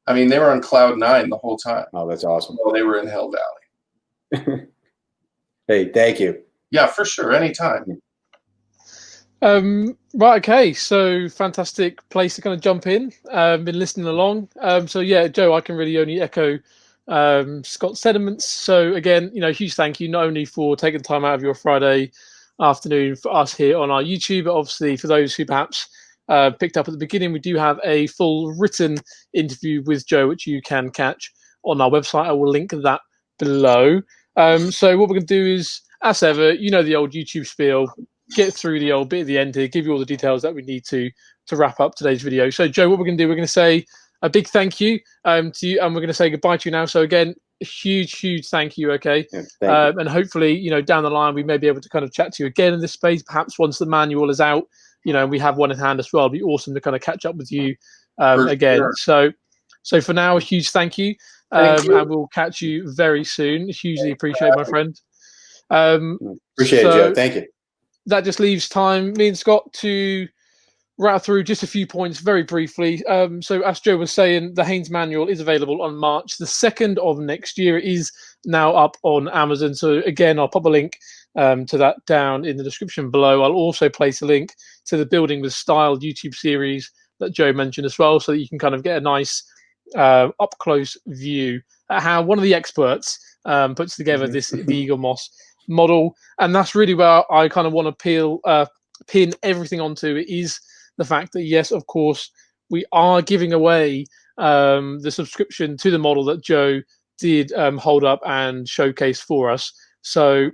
I mean, they were on cloud 9 the whole time. Oh, that's awesome. While they were in Hell Valley. Hey, thank you. Yeah, for sure. Anytime. Right, okay, so fantastic place to kind of jump in. Been listening along. So yeah, Joe, I can really only echo Scott's sentiments. So again, huge thank you not only for taking time out of your Friday afternoon for us here on our YouTube, but obviously for those who perhaps picked up at the beginning, we do have a full written interview with Joe, which you can catch on our website. I will link that below. So what we're going to do is, as ever, the old YouTube spiel, get through the old bit at the end here, give you all the details that we need to wrap up today's video. So Joe, what we're going to do, we're going to say a big thank you to you, and we're going to say goodbye to you now. So again, a huge thank you. Okay. Yeah, thank you. And hopefully, down the line, we may be able to kind of chat to you again in this space, perhaps once the manual is out, and we have one in hand as well. It'd be awesome to kind of catch up with you again. Sure. So for now, a huge thank you. And we'll catch you very soon. Hugely appreciate, my friend. Appreciate it, Joe. Thank you. That just leaves time, me and Scott, to rattle through just a few points very briefly. So as Joe was saying, the Haynes manual is available on March the 2nd of next year. It is now up on Amazon. So again, I'll pop a link to that down in the description below. I'll also place a link to the Building with Style YouTube series that Joe mentioned as well, so that you can kind of get a nice up-close view at how one of the experts puts together the Eaglemoss model. And that's really where I kind of want to pin everything onto. It is the fact that, yes, of course, we are giving away the subscription to the model that Joe did hold up and showcase for us. So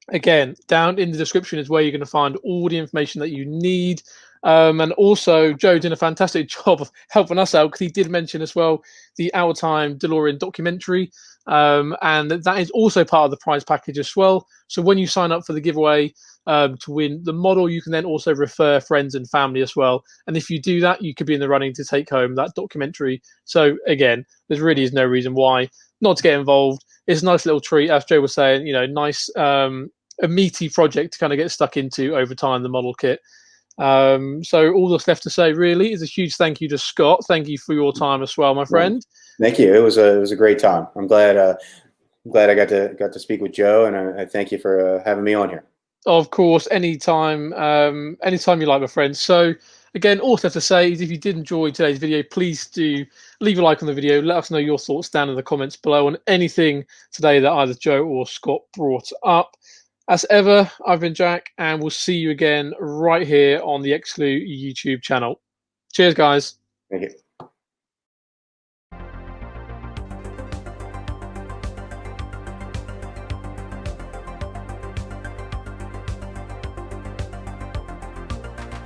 again, down in the description is where you're going to find all the information that you need. And also, Joe did a fantastic job of helping us out, because he did mention as well the Our Time DeLorean documentary. And that is also part of the prize package as well. So when you sign up for the giveaway to win the model, you can then also refer friends and family as well. And if you do that, you could be in the running to take home that documentary. So again, there really is no reason why not to get involved. it's a nice little treat, as Joe was saying. Nice, a meaty project to kind of get stuck into over time. The model kit. So all that's left to say really is a huge thank you to Scott. Thank you for your time as well, my friend. Thank you. It was a great time. I'm glad I got to speak with Joe, and I thank you for having me on here. Of course, anytime you like, my friend. So again, all I have to say is if you did enjoy today's video, please do leave a like on the video. Let us know your thoughts down in the comments below on anything today that either Joe or Scott brought up. As ever, I've been Jack, and we'll see you again right here on the Exclu YouTube channel. Cheers, guys. Thank you.